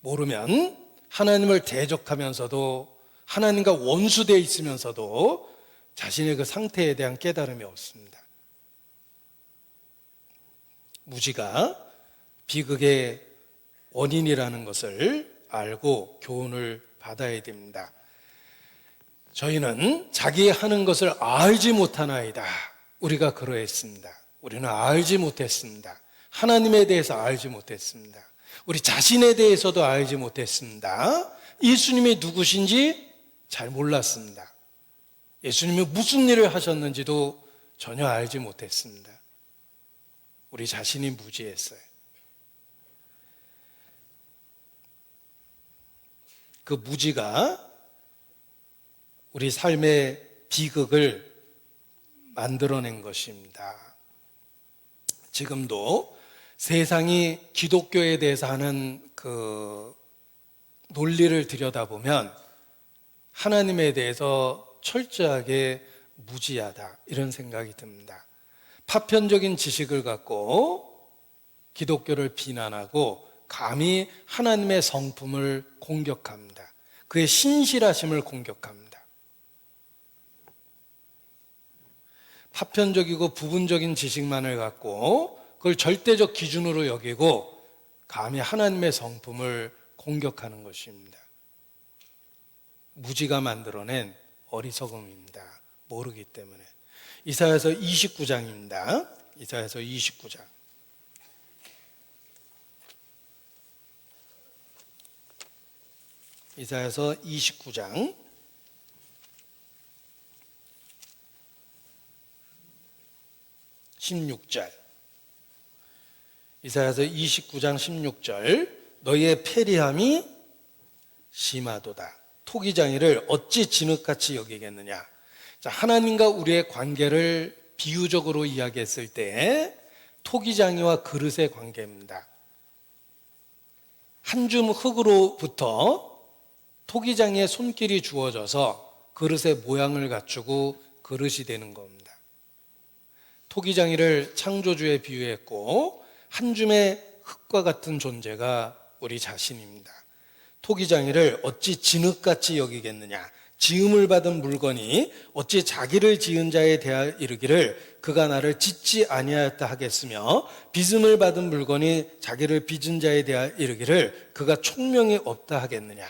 Speaker 1: 모르면 하나님을 대적하면서도 하나님과 원수되어 있으면서도 자신의 그 상태에 대한 깨달음이 없습니다. 무지가 비극의 원인이라는 것을 알고 교훈을 받아야 됩니다. 저희는 자기 하는 것을 알지 못하나이다. 우리가 그러했습니다. 우리는 알지 못했습니다. 하나님에 대해서 알지 못했습니다. 우리 자신에 대해서도 알지 못했습니다. 예수님이 누구신지 잘 몰랐습니다. 예수님이 무슨 일을 하셨는지도 전혀 알지 못했습니다. 우리 자신이 무지했어요. 그 무지가 우리 삶의 비극을 만들어낸 것입니다. 지금도 세상이 기독교에 대해서 하는 그 논리를 들여다보면 하나님에 대해서 철저하게 무지하다 이런 생각이 듭니다. 파편적인 지식을 갖고 기독교를 비난하고 감히 하나님의 성품을 공격합니다. 그의 신실하심을 공격합니다. 파편적이고 부분적인 지식만을 갖고 그걸 절대적 기준으로 여기고 감히 하나님의 성품을 공격하는 것입니다. 무지가 만들어낸 어리석음입니다. 모르기 때문에. 이사야서 29장입니다. 이사야서 29장. 이사야서 29장 16절. 이사야서 29장 16절. 너희의 패리함이 심하도다. 토기장이를 어찌 진흙같이 여기겠느냐. 자, 하나님과 우리의 관계를 비유적으로 이야기했을 때 토기장이와 그릇의 관계입니다. 한 줌 흙으로부터 토기장이의 손길이 주어져서 그릇의 모양을 갖추고 그릇이 되는 겁니다. 토기장이를 창조주에 비유했고 한 줌의 흙과 같은 존재가 우리 자신입니다. 토기장이를 어찌 진흙같이 여기겠느냐. 지음을 받은 물건이 어찌 자기를 지은 자에 대하여 이르기를 그가 나를 짓지 아니하였다 하겠으며 빚음을 받은 물건이 자기를 빚은 자에 대하여 이르기를 그가 총명이 없다 하겠느냐.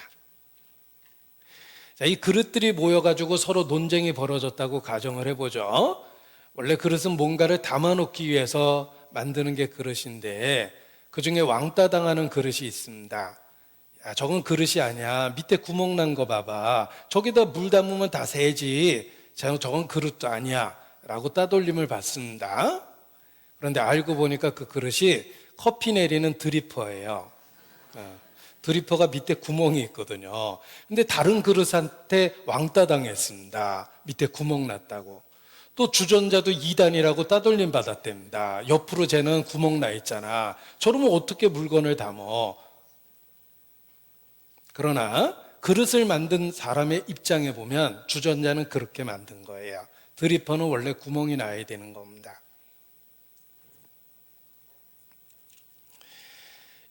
Speaker 1: 자, 이 그릇들이 모여가지고 서로 논쟁이 벌어졌다고 가정을 해보죠. 원래 그릇은 뭔가를 담아놓기 위해서 만드는 게 그릇인데 그중에 왕따 당하는 그릇이 있습니다. 야, 저건 그릇이 아니야. 밑에 구멍 난 거 봐봐. 저기다 물 담으면 다 새지. 저건 그릇도 아니야. 라고 따돌림을 받습니다. 그런데 알고 보니까 그 그릇이 커피 내리는 드리퍼예요. 드리퍼가 밑에 구멍이 있거든요. 근데 다른 그릇한테 왕따 당했습니다. 밑에 구멍 났다고. 또 주전자도 2단이라고 따돌림 받았답니다. 옆으로 쟤는 구멍 나 있잖아. 저러면 어떻게 물건을 담어? 그러나 그릇을 만든 사람의 입장에 보면 주전자는 그렇게 만든 거예요. 드리퍼는 원래 구멍이 나야 되는 겁니다.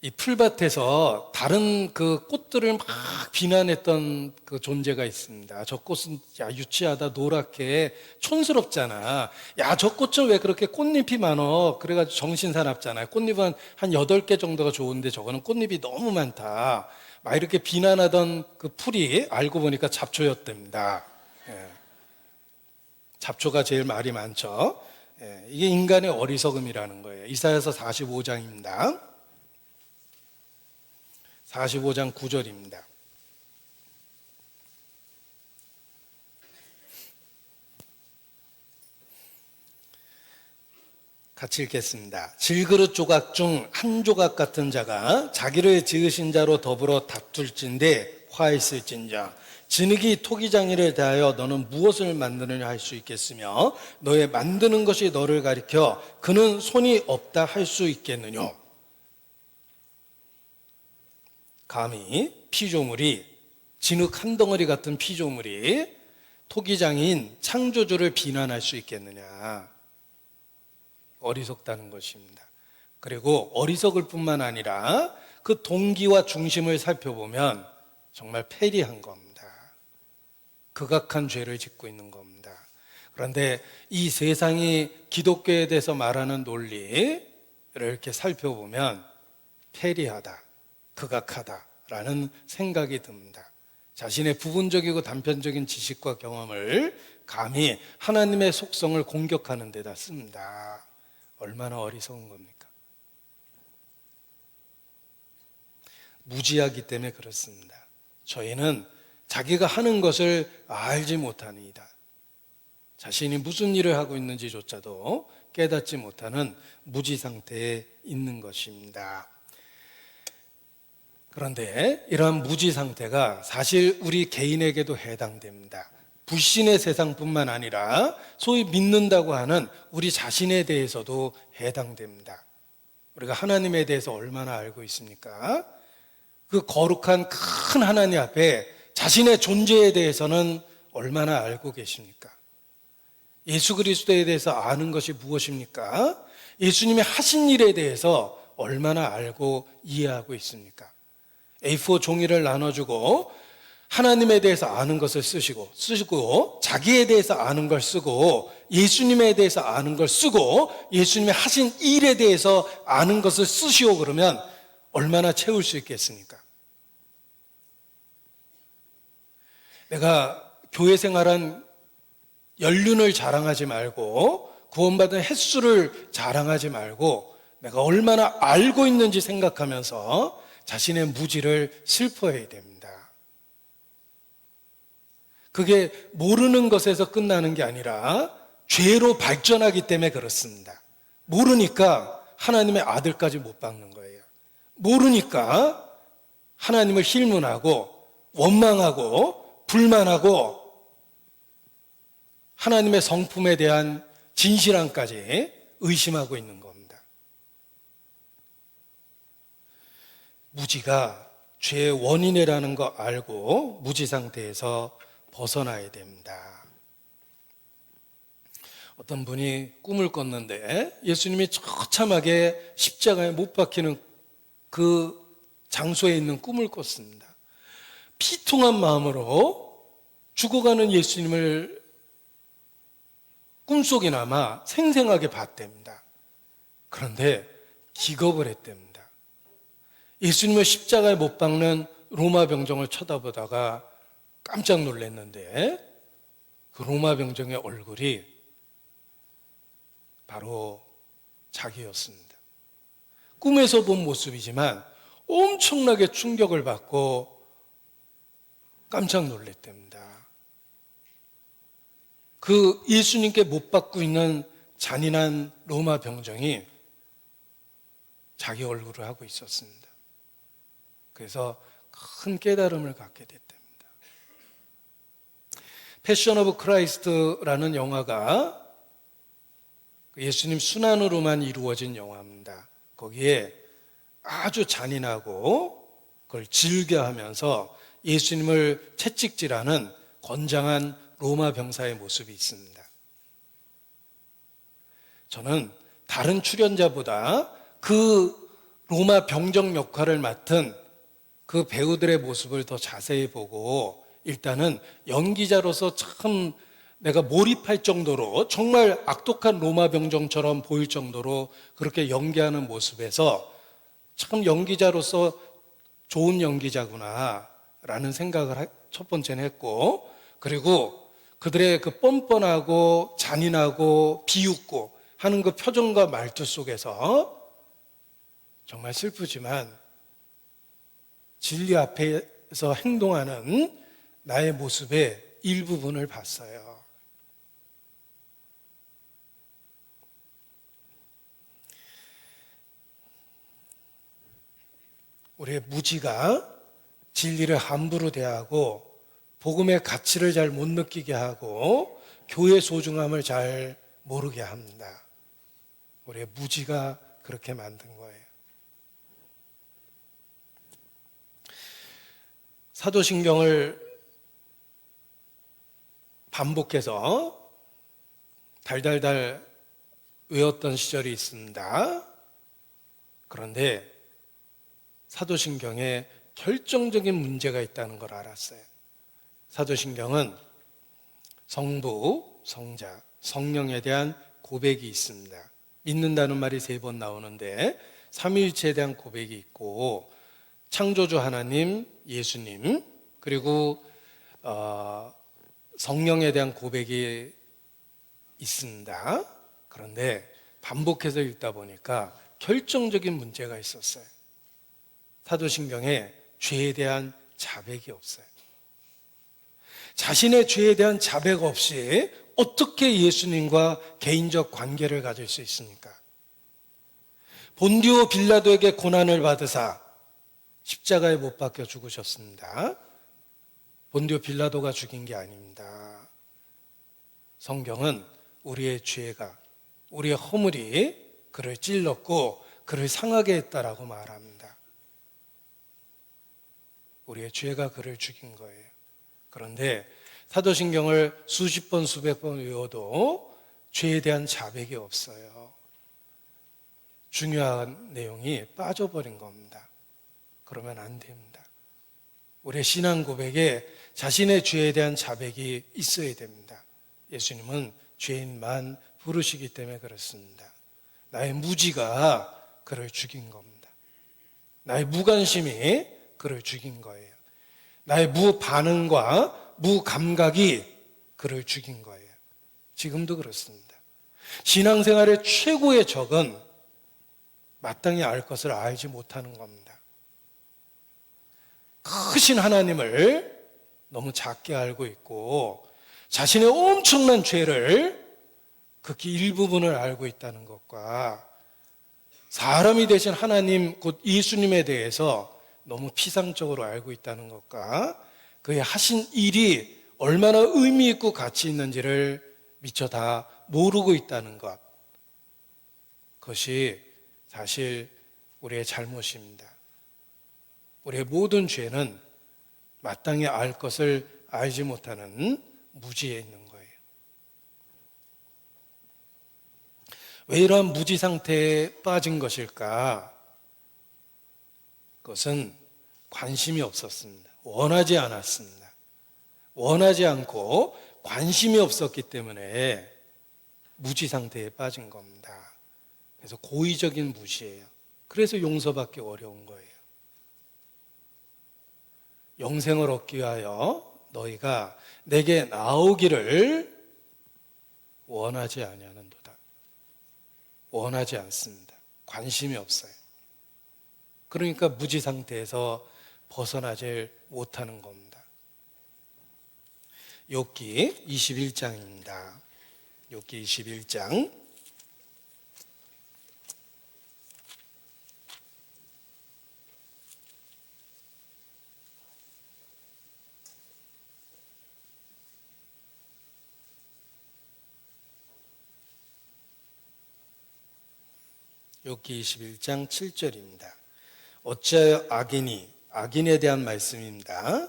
Speaker 1: 이 풀밭에서 다른 그 꽃들을 막 비난했던 그 존재가 있습니다. 저 꽃은 야 유치하다, 노랗게 촌스럽잖아. 야 저 꽃은 왜 그렇게 꽃잎이 많어? 그래가지고 정신 사납잖아요. 꽃잎은 한 8개 정도가 좋은데 저거는 꽃잎이 너무 많다. 막 이렇게 비난하던 그 풀이 알고 보니까 잡초였답니다. 예. 잡초가 제일 말이 많죠. 예. 이게 인간의 어리석음이라는 거예요. 이사야서 45장입니다. 45장 9절입니다. 같이 읽겠습니다. 질그릇 조각 중 한 조각 같은 자가 자기를 지으신 자로 더불어 다툴진대 화했을진저 진흙이 토기장이를 대하여 너는 무엇을 만드느냐 할 수 있겠으며 너의 만드는 것이 너를 가리켜 그는 손이 없다 할 수 있겠느냐. 감히 피조물이 진흙 한 덩어리 같은 피조물이 토기장인 창조주를 비난할 수 있겠느냐. 어리석다는 것입니다. 그리고 어리석을 뿐만 아니라 그 동기와 중심을 살펴보면 정말 패리한 겁니다. 극악한 죄를 짓고 있는 겁니다. 그런데 이 세상이 기독교에 대해서 말하는 논리를 이렇게 살펴보면 패리하다, 극악하다라는 생각이 듭니다. 자신의 부분적이고 단편적인 지식과 경험을 감히 하나님의 속성을 공격하는 데다 씁니다. 얼마나 어리석은 겁니까? 무지하기 때문에 그렇습니다. 저희는 자기가 하는 것을 알지 못하니이다. 자신이 무슨 일을 하고 있는지조차도 깨닫지 못하는 무지 상태에 있는 것입니다. 그런데 이러한 무지 상태가 사실 우리 개인에게도 해당됩니다. 불신의 세상뿐만 아니라 소위 믿는다고 하는 우리 자신에 대해서도 해당됩니다. 우리가 하나님에 대해서 얼마나 알고 있습니까? 그 거룩한 큰 하나님 앞에 자신의 존재에 대해서는 얼마나 알고 계십니까? 예수 그리스도에 대해서 아는 것이 무엇입니까? 예수님이 하신 일에 대해서 얼마나 알고 이해하고 있습니까? A4 종이를 나눠주고 하나님에 대해서 아는 것을 쓰시고 자기에 대해서 아는 걸 쓰고 예수님에 대해서 아는 걸 쓰고 예수님이 하신 일에 대해서 아는 것을 쓰시오 그러면 얼마나 채울 수 있겠습니까? 내가 교회 생활한 연륜을 자랑하지 말고 구원받은 횟수를 자랑하지 말고 내가 얼마나 알고 있는지 생각하면서 자신의 무지를 슬퍼해야 됩니다. 그게 모르는 것에서 끝나는 게 아니라 죄로 발전하기 때문에 그렇습니다. 모르니까 하나님의 아들까지 못 박는 거예요. 모르니까 하나님을 힐문하고 원망하고 불만하고 하나님의 성품에 대한 진실함까지 의심하고 있는 겁니다. 무지가 죄의 원인이라는 거 알고 무지 상태에서 벗어나야 됩니다. 어떤 분이 꿈을 꿨는데 예수님이 처참하게 십자가에 못 박히는 그 장소에 있는 꿈을 꿨습니다. 비통한 마음으로 죽어가는 예수님을 꿈속이나마 생생하게 봤답니다. 그런데 기겁을 했답니다. 예수님을 십자가에 못 박는 로마 병정을 쳐다보다가 깜짝 놀랐는데 그 로마 병정의 얼굴이 바로 자기였습니다. 꿈에서 본 모습이지만 엄청나게 충격을 받고 깜짝 놀랐답니다. 그 예수님께 못 박고 있는 잔인한 로마 병정이 자기 얼굴을 하고 있었습니다. 그래서 큰 깨달음을 갖게 됐답니다. 패션 오브 크라이스트라는 영화가 예수님 순환으로만 이루어진 영화입니다. 거기에 아주 잔인하고 그걸 즐겨하면서 예수님을 채찍질하는 건장한 로마 병사의 모습이 있습니다. 저는 다른 출연자보다 그 로마 병정 역할을 맡은 그 배우들의 모습을 더 자세히 보고 일단은 연기자로서 참 내가 몰입할 정도로 정말 악독한 로마 병정처럼 보일 정도로 그렇게 연기하는 모습에서 참 연기자로서 좋은 연기자구나 라는 생각을 첫 번째는 했고, 그리고 그들의 그 뻔뻔하고 잔인하고 비웃고 하는 그 표정과 말투 속에서 정말 슬프지만 진리 앞에서 행동하는 나의 모습의 일부분을 봤어요. 우리의 무지가 진리를 함부로 대하고 복음의 가치를 잘 못 느끼게 하고 교회의 소중함을 잘 모르게 합니다. 우리의 무지가 그렇게 만든 거예요. 사도신경을 반복해서 달달달 외웠던 시절이 있습니다. 그런데 사도신경에 결정적인 문제가 있다는 걸 알았어요. 사도신경은 성부, 성자, 성령에 대한 고백이 있습니다. 믿는다는 말이 3번 나오는데 삼위일체에 대한 고백이 있고 창조주 하나님, 예수님, 그리고 성령에 대한 고백이 있습니다. 그런데 반복해서 읽다 보니까 결정적인 문제가 있었어요. 사도신경에 죄에 대한 자백이 없어요. 자신의 죄에 대한 자백 없이 어떻게 예수님과 개인적 관계를 가질 수 있습니까? 본디오 빌라도에게 고난을 받으사 십자가에 못 박혀 죽으셨습니다. 본디오 빌라도가 죽인 게 아닙니다. 성경은 우리의 죄가, 우리의 허물이 그를 찔렀고 그를 상하게 했다라고 말합니다. 우리의 죄가 그를 죽인 거예요. 그런데 사도신경을 수십 번, 수백 번 외워도 죄에 대한 자백이 없어요. 중요한 내용이 빠져버린 겁니다. 그러면 안 됩니다. 우리의 신앙 고백에 자신의 죄에 대한 자백이 있어야 됩니다. 예수님은 죄인만 부르시기 때문에 그렇습니다. 나의 무지가 그를 죽인 겁니다. 나의 무관심이 그를 죽인 거예요. 나의 무반응과 무감각이 그를 죽인 거예요. 지금도 그렇습니다. 신앙생활의 최고의 적은 마땅히 알 것을 알지 못하는 겁니다. 크신 하나님을 너무 작게 알고 있고 자신의 엄청난 죄를 극히 일부분을 알고 있다는 것과 사람이 되신 하나님 곧 예수님에 대해서 너무 피상적으로 알고 있다는 것과 그의 하신 일이 얼마나 의미 있고 가치 있는지를 미처 다 모르고 있다는 것, 그것이 사실 우리의 잘못입니다. 우리의 모든 죄는 마땅히 알 것을 알지 못하는 무지에 있는 거예요. 왜 이러한 무지 상태에 빠진 것일까? 그것은 관심이 없었습니다. 원하지 않았습니다. 원하지 않고 관심이 없었기 때문에 무지 상태에 빠진 겁니다. 그래서 고의적인 무지예요. 그래서 용서받기 어려운 거예요. 영생을 얻기 위하여 너희가 내게 나오기를 원하지 아니하는도다. 원하지 않습니다. 관심이 없어요. 그러니까 무지 상태에서 벗어나질 못하는 겁니다. 욥기 21장입니다. 욥기 21장 7절입니다. 어찌하여 악인에 대한 말씀입니다.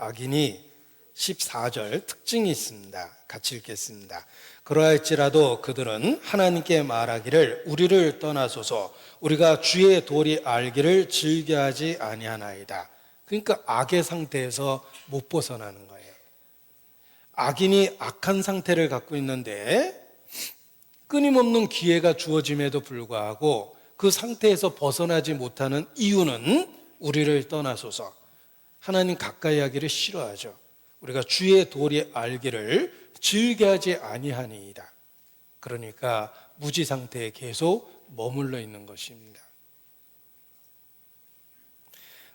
Speaker 1: 악인이 14절 특징이 있습니다. 같이 읽겠습니다. 그러할지라도 그들은 하나님께 말하기를 우리를 떠나소서 우리가 주의 도리 알기를 즐겨하지 아니하나이다. 그러니까 악의 상태에서 못 벗어나는 거예요. 악인이 악한 상태를 갖고 있는데 끊임없는 기회가 주어짐에도 불구하고 그 상태에서 벗어나지 못하는 이유는 우리를 떠나소서 하나님 가까이 하기를 싫어하죠. 우리가 주의 도리 알기를 즐겨하지 아니하니이다. 그러니까 무지 상태에 계속 머물러 있는 것입니다.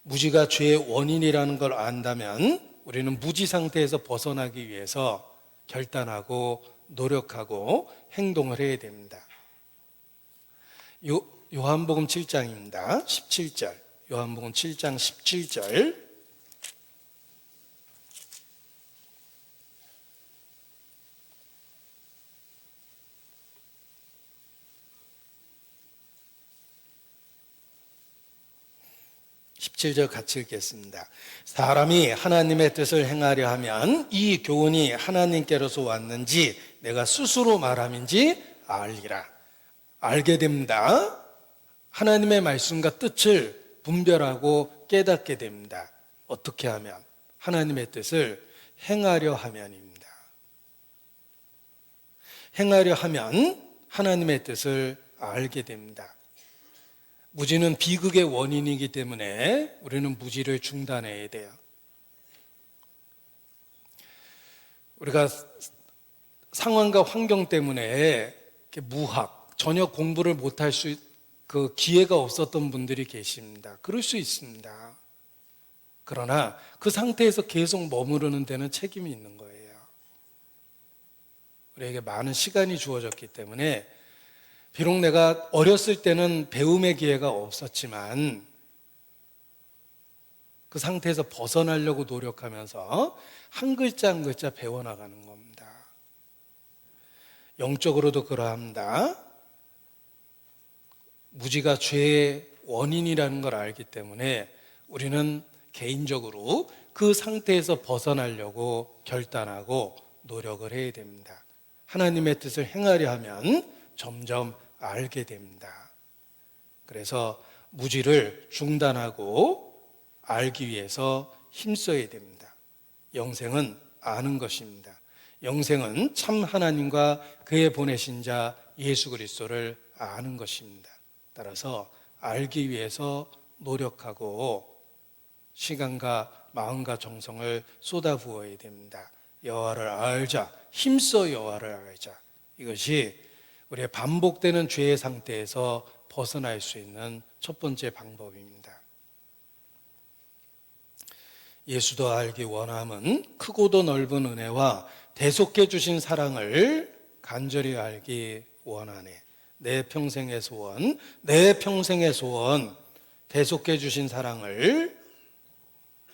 Speaker 1: 무지가 죄의 원인이라는 걸 안다면 우리는 무지 상태에서 벗어나기 위해서 결단하고 노력하고 행동을 해야 됩니다. 요한복음 7장입니다. 17절. 요한복음 7장 17절. 같이 읽겠습니다. 사람이 하나님의 뜻을 행하려 하면 이 교훈이 하나님께로서 왔는지 내가 스스로 말함인지 알리라. 알게 됩니다. 하나님의 말씀과 뜻을 분별하고 깨닫게 됩니다. 어떻게 하면? 하나님의 뜻을 행하려 하면입니다. 행하려 하면 하나님의 뜻을 알게 됩니다. 무지는 비극의 원인이기 때문에 우리는 무지를 중단해야 돼요. 우리가 상황과 환경 때문에 무학, 전혀 공부를 못할 그 기회가 없었던 분들이 계십니다. 그럴 수 있습니다. 그러나 그 상태에서 계속 머무르는 데는 책임이 있는 거예요. 우리에게 많은 시간이 주어졌기 때문에 비록 내가 어렸을 때는 배움의 기회가 없었지만 그 상태에서 벗어나려고 노력하면서 한 글자 한 글자 배워나가는 겁니다. 영적으로도 그러합니다. 무지가 죄의 원인이라는 걸 알기 때문에 우리는 개인적으로 그 상태에서 벗어나려고 결단하고 노력을 해야 됩니다. 하나님의 뜻을 행하려 하면 점점 알게 됩니다. 그래서 무지를 중단하고 알기 위해서 힘써야 됩니다. 영생은 아는 것입니다. 영생은 참 하나님과 그의 보내신 자 예수 그리스도를 아는 것입니다. 따라서 알기 위해서 노력하고 시간과 마음과 정성을 쏟아부어야 됩니다. 여호와를 알자, 힘써 여호와를 알자. 이것이 우리의 반복되는 죄의 상태에서 벗어날 수 있는 첫 번째 방법입니다. 예수도 알기 원함은 크고도 넓은 은혜와 대속해 주신 사랑을 간절히 알기 원하네. 내 평생의 소원, 내 평생의 소원, 대속해 주신 사랑을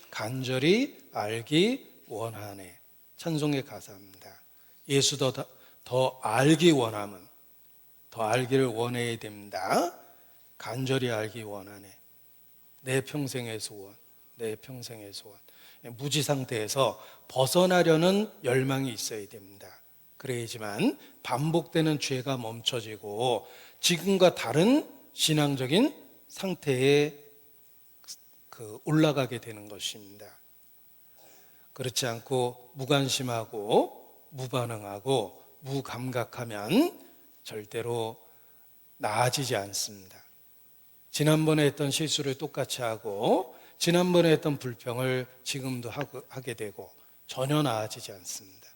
Speaker 1: 간절히 알기 원하네. 찬송의 가사입니다. 예수도 더 알기 원함은 더 알기를 원해야 됩니다. 간절히 알기 원하네. 내 평생의 소원, 내 평생의 소원. 무지 상태에서 벗어나려는 열망이 있어야 됩니다. 그래야지만 반복되는 죄가 멈춰지고 지금과 다른 신앙적인 상태에 올라가게 되는 것입니다. 그렇지 않고 무관심하고 무반응하고 무감각하면 절대로 나아지지 않습니다. 지난번에 했던 실수를 똑같이 하고 지난번에 했던 불평을 지금도 하게 되고 전혀 나아지지 않습니다.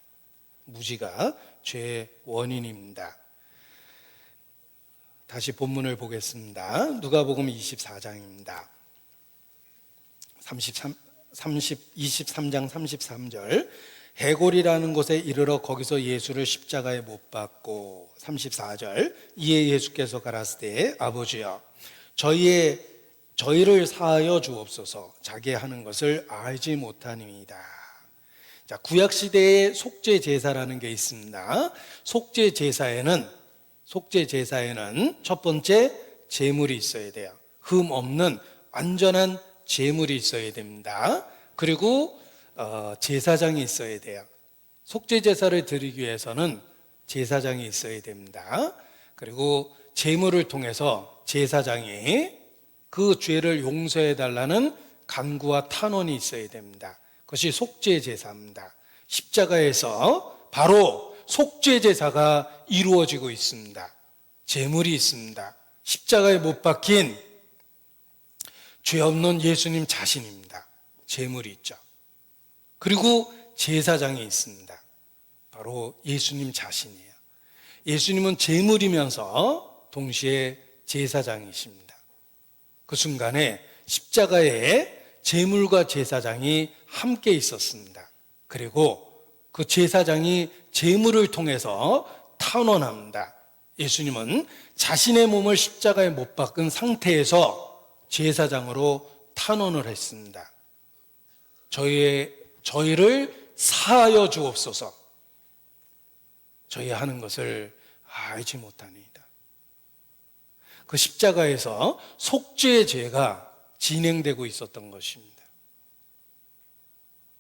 Speaker 1: 무지가 죄의 원인입니다. 다시 본문을 보겠습니다. 누가복음 24장입니다. 23장 33절. 해골이라는 곳에 이르러 거기서 예수를 십자가에 못 박고 34절. 이에 예수께서 가라사대 아버지여 저희를 사하여 주옵소서. 자기 하는 것을 알지 못하니이다. 자, 구약 시대에 속죄 제사라는 게 있습니다. 속죄 제사에는 첫 번째 제물이 있어야 돼요. 흠 없는 완전한 제물이 있어야 됩니다. 그리고 제사장이 있어야 돼요. 속죄 제사를 드리기 위해서는 제사장이 있어야 됩니다. 그리고 제물을 통해서 제사장이 그 죄를 용서해 달라는 간구와 탄원이 있어야 됩니다. 그것이 속죄 제사입니다. 십자가에서 바로 속죄 제사가 이루어지고 있습니다. 제물이 있습니다. 십자가에 못 박힌 죄 없는 예수님 자신입니다. 제물이 있죠. 그리고 제사장이 있습니다. 바로 예수님 자신이에요. 예수님은 제물이면서 동시에 제사장이십니다. 그 순간에 십자가에 제물과 제사장이 함께 있었습니다. 그리고 그 제사장이 제물을 통해서 탄원합니다. 예수님은 자신의 몸을 십자가에 못 박은 상태에서 제사장으로 탄원을 했습니다. 저희를 사하여 주옵소서. 저희 하는 것을 알지 못하니이다. 그 십자가에서 속죄의 죄가 진행되고 있었던 것입니다.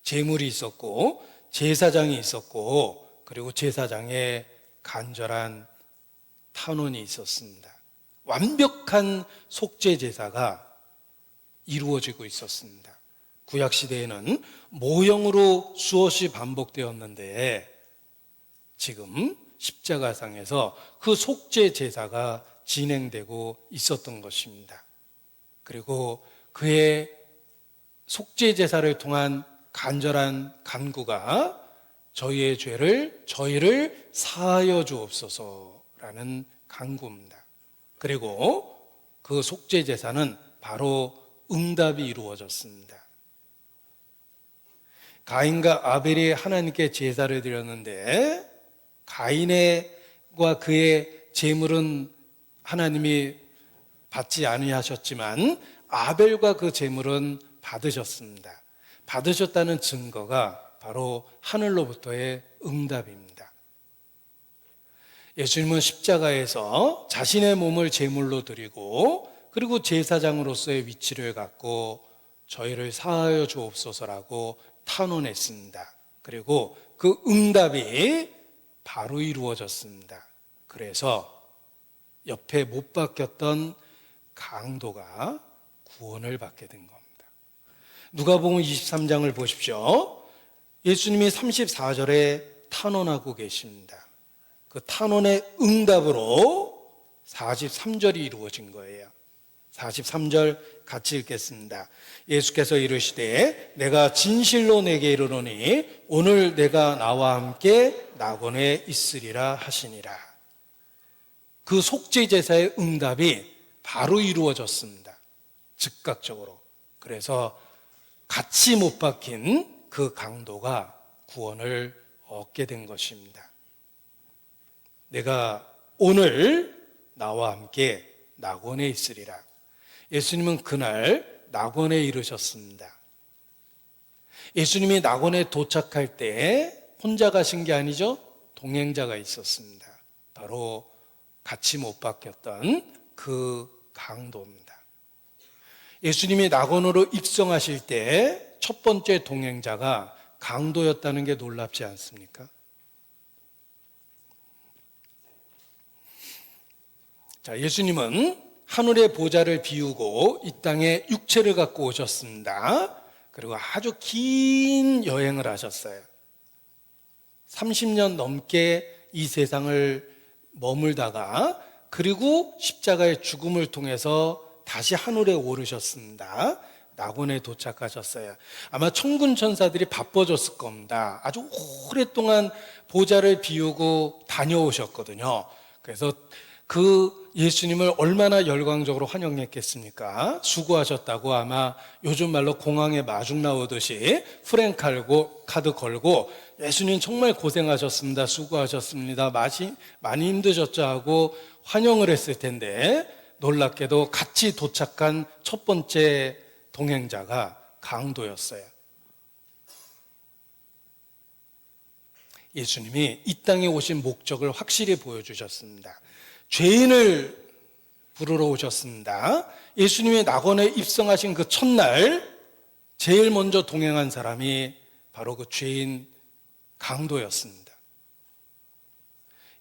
Speaker 1: 제물이 있었고 제사장이 있었고 그리고 제사장의 간절한 탄원이 있었습니다. 완벽한 속죄 제사가 이루어지고 있었습니다. 구약 시대에는 모형으로 수없이 반복되었는데 지금 십자가상에서 그 속죄 제사가 진행되고 있었던 것입니다. 그리고 그의 속죄 제사를 통한 간절한 간구가 저희를 사하여 주옵소서라는 간구입니다. 그리고 그 속죄 제사는 바로 응답이 이루어졌습니다. 가인과 아벨이 하나님께 제사를 드렸는데 가인과 그의 제물은 하나님이 받지 아니하셨지만 아벨과 그 제물은 받으셨습니다. 받으셨다는 증거가 바로 하늘로부터의 응답입니다. 예수님은 십자가에서 자신의 몸을 제물로 드리고 그리고 제사장으로서의 위치를 갖고 저희를 사하여 주옵소서라고 탄원했습니다. 그리고 그 응답이 바로 이루어졌습니다. 그래서 옆에 못 박혔던 강도가 구원을 받게 된 겁니다. 누가복음 23장을 보십시오. 예수님이 34절에 탄원하고 계십니다. 그 탄원의 응답으로 43절이 이루어진 거예요. 43절 같이 읽겠습니다. 예수께서 이르시되 내가 진실로 내게 이르노니 오늘 내가 나와 함께 낙원에 있으리라 하시니라. 그 속죄 제사의 응답이 바로 이루어졌습니다. 즉각적으로. 그래서 같이 못 박힌 그 강도가 구원을 얻게 된 것입니다. 내가 오늘 나와 함께 낙원에 있으리라. 예수님은 그날 낙원에 이르셨습니다. 예수님이 낙원에 도착할 때 혼자 가신 게 아니죠. 동행자가 있었습니다. 바로 같이 못 박혔던 그 강도입니다. 예수님이 낙원으로 입성하실 때 첫 번째 동행자가 강도였다는 게 놀랍지 않습니까? 자, 예수님은 하늘의 보좌를 비우고 이 땅에 육체를 갖고 오셨습니다. 그리고 아주 긴 여행을 하셨어요. 30년 넘게 이 세상을 머물다가 그리고 십자가의 죽음을 통해서 다시 하늘에 오르셨습니다. 낙원에 도착하셨어요. 아마 천군 천사들이 바빠졌을 겁니다. 아주 오랫동안 보좌를 비우고 다녀오셨거든요. 그래서 그 예수님을 얼마나 열광적으로 환영했겠습니까? 수고하셨다고 아마 요즘 말로 공항에 마중 나오듯이 프랭카드 걸고 예수님 정말 고생하셨습니다. 수고하셨습니다. 많이 힘드셨죠 하고 환영을 했을 텐데 놀랍게도 같이 도착한 첫 번째 동행자가 강도였어요. 예수님이 이 땅에 오신 목적을 확실히 보여주셨습니다. 죄인을 부르러 오셨습니다. 예수님이 낙원에 입성하신 그 첫날 제일 먼저 동행한 사람이 바로 그 죄인 강도였습니다.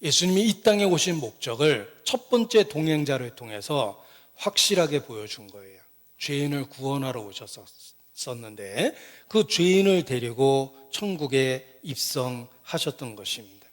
Speaker 1: 예수님이 이 땅에 오신 목적을 첫 번째 동행자를 통해서 확실하게 보여준 거예요. 죄인을 구원하러 오셨었는데 그 죄인을 데리고 천국에 입성하셨던 것입니다.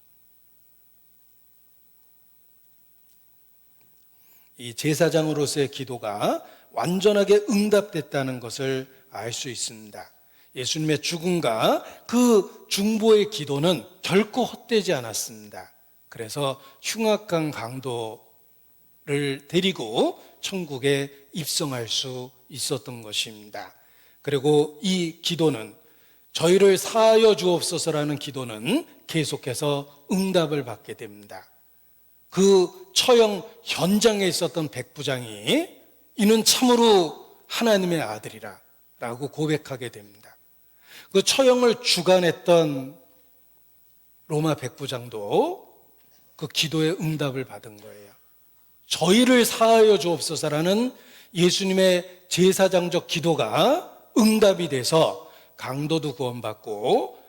Speaker 1: 이 제사장으로서의 기도가 완전하게 응답됐다는 것을 알 수 있습니다. 예수님의 죽음과 그 중보의 기도는 결코 헛되지 않았습니다. 그래서 흉악한 강도를 데리고 천국에 입성할 수 있었던 것입니다. 그리고 이 기도는, 저희를 사하여 주옵소서라는 기도는 계속해서 응답을 받게 됩니다. 그 처형 현장에 있었던 백부장이 이는 참으로 하나님의 아들이라 라고 고백하게 됩니다. 그 처형을 주관했던 로마 백부장도 그 기도의 응답을 받은 거예요. 저희를 사하여 주옵소서라는 예수님의 제사장적 기도가 응답이 돼서 강도도 구원받고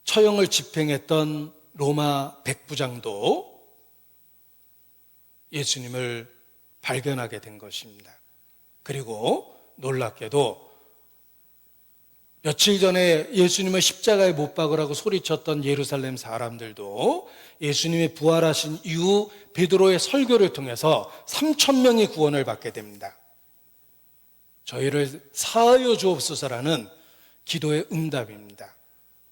Speaker 1: 처형을 집행했던 로마 백부장도 예수님을 발견하게 된 것입니다. 그리고 놀랍게도 며칠 전에 예수님을 십자가에 못 박으라고 소리쳤던 예루살렘 사람들도 예수님이 부활하신 이후 베드로의 설교를 통해서 3,000명이 구원을 받게 됩니다. 저희를 사하여 주옵소서라는 기도의 응답입니다.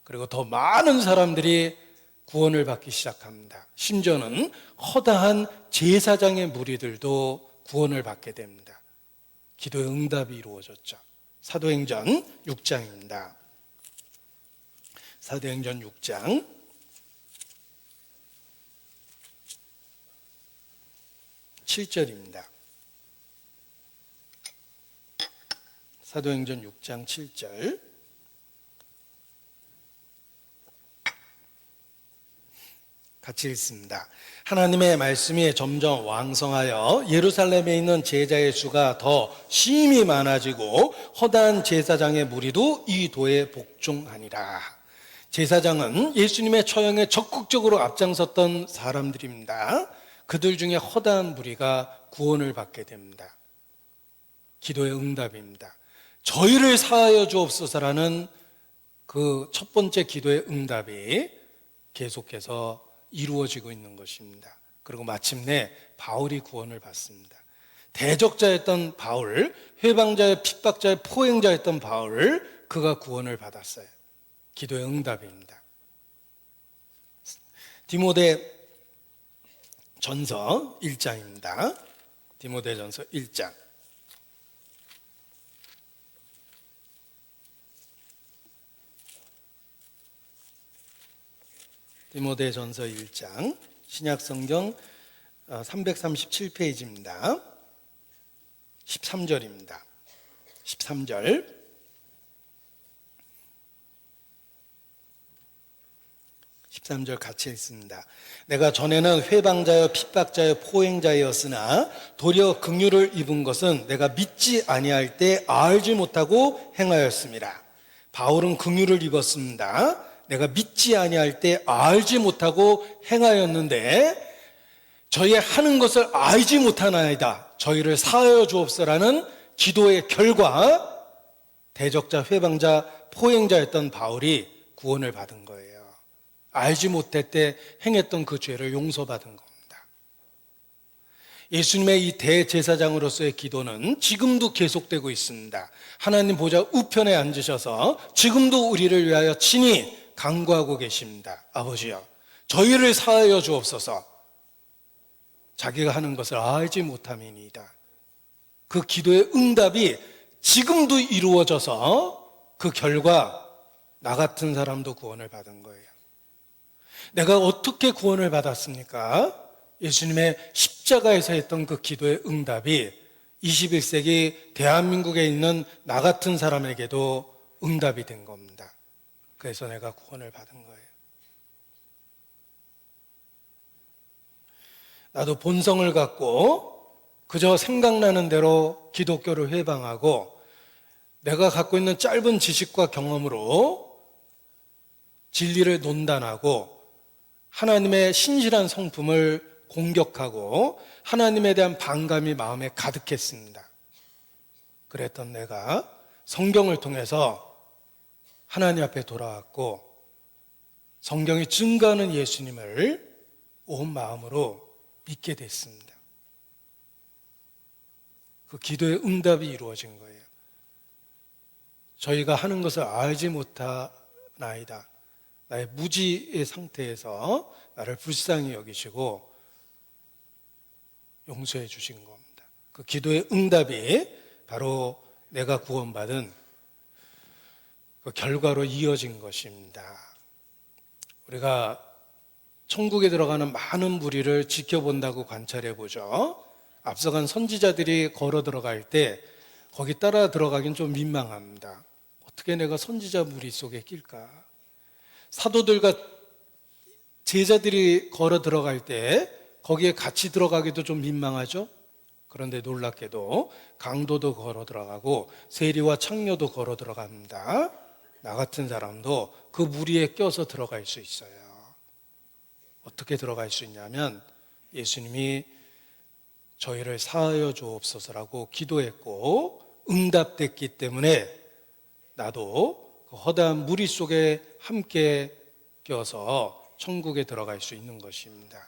Speaker 1: 그리고 더 많은 사람들이 구원을 받기 시작합니다. 심지어는 허다한 제사장의 무리들도 구원을 받게 됩니다. 기도의 응답이 이루어졌죠. 사도행전 6장입니다. 사도행전 6장 7절입니다. 사도행전 6장 7절. 같이 읽습니다. 하나님의 말씀이 점점 왕성하여 예루살렘에 있는 제자의 수가 더 심히 많아지고 허다한 제사장의 무리도 이 도에 복종하니라. 제사장은 예수님의 처형에 적극적으로 앞장섰던 사람들입니다. 그들 중에 허다한 무리가 구원을 받게 됩니다. 기도의 응답입니다. 저희를 사하여 주옵소서라는 그 첫 번째 기도의 응답이 계속해서 이루어지고 있는 것입니다. 그리고 마침내 바울이 구원을 받습니다. 대적자였던 바울, 회방자의 핍박자의 포행자였던 바울, 그가 구원을 받았어요. 기도의 응답입니다. 디모데 전서 1장입니다. 디모데 전서 1장. 디모데 전서 1장, 신약성경 337페이지입니다. 13절입니다. 13절. 같이 읽습니다. 내가 전에는 회방자여 핍박자여 포행자였으나 도리어 긍휼을 입은 것은 내가 믿지 아니할 때 알지 못하고 행하였습니다. 바울은 긍휼을 입었습니다. 내가 믿지 아니할 때 알지 못하고 행하였는데 저희의 하는 것을 알지 못하나이다. 저희를 사하여 주옵소서라는 기도의 결과 대적자, 회방자, 포행자였던 바울이 구원을 받은 거예요. 알지 못할 때 행했던 그 죄를 용서받은 겁니다. 예수님의 이 대제사장으로서의 기도는 지금도 계속되고 있습니다. 하나님 보좌 우편에 앉으셔서 지금도 우리를 위하여 친히 간구하고 계십니다. 아버지여, 저희를 사하여 주옵소서. 자기가 하는 것을 알지 못함이니이다. 그 기도의 응답이 지금도 이루어져서 그 결과 나 같은 사람도 구원을 받은 거예요. 내가 어떻게 구원을 받았습니까? 예수님의 십자가에서 했던 그 기도의 응답이 21세기 대한민국에 있는 나 같은 사람에게도 응답이 된 겁니다. 그래서 내가 구원을 받은 거예요. 나도 본성을 갖고 그저 생각나는 대로 기독교를 회방하고 내가 갖고 있는 짧은 지식과 경험으로 진리를 논단하고 하나님의 신실한 성품을 공격하고 하나님에 대한 반감이 마음에 가득했습니다. 그랬던 내가 성경을 통해서 하나님 앞에 돌아왔고 성경이 증거하는 예수님을 온 마음으로 믿게 됐습니다. 그 기도의 응답이 이루어진 거예요. 저희가 하는 것을 알지 못하나이다. 나의 무지의 상태에서 나를 불쌍히 여기시고 용서해 주신 겁니다. 그 기도의 응답이 바로 내가 구원받은 그 결과로 이어진 것입니다. 우리가 천국에 들어가는 많은 무리를 지켜본다고 관찰해 보죠. 앞서간 선지자들이 걸어 들어갈 때 거기 따라 들어가긴 좀 민망합니다. 어떻게 내가 선지자 무리 속에 낄까? 사도들과 제자들이 걸어 들어갈 때 거기에 같이 들어가기도 좀 민망하죠. 그런데 놀랍게도 강도도 걸어 들어가고 세리와 창녀도 걸어 들어갑니다. 나 같은 사람도 그 무리에 껴서 들어갈 수 있어요. 어떻게 들어갈 수 있냐면 예수님이 저희를 사하여 주옵소서라고 기도했고 응답됐기 때문에 나도 그 허다한 무리 속에 함께 껴서 천국에 들어갈 수 있는 것입니다.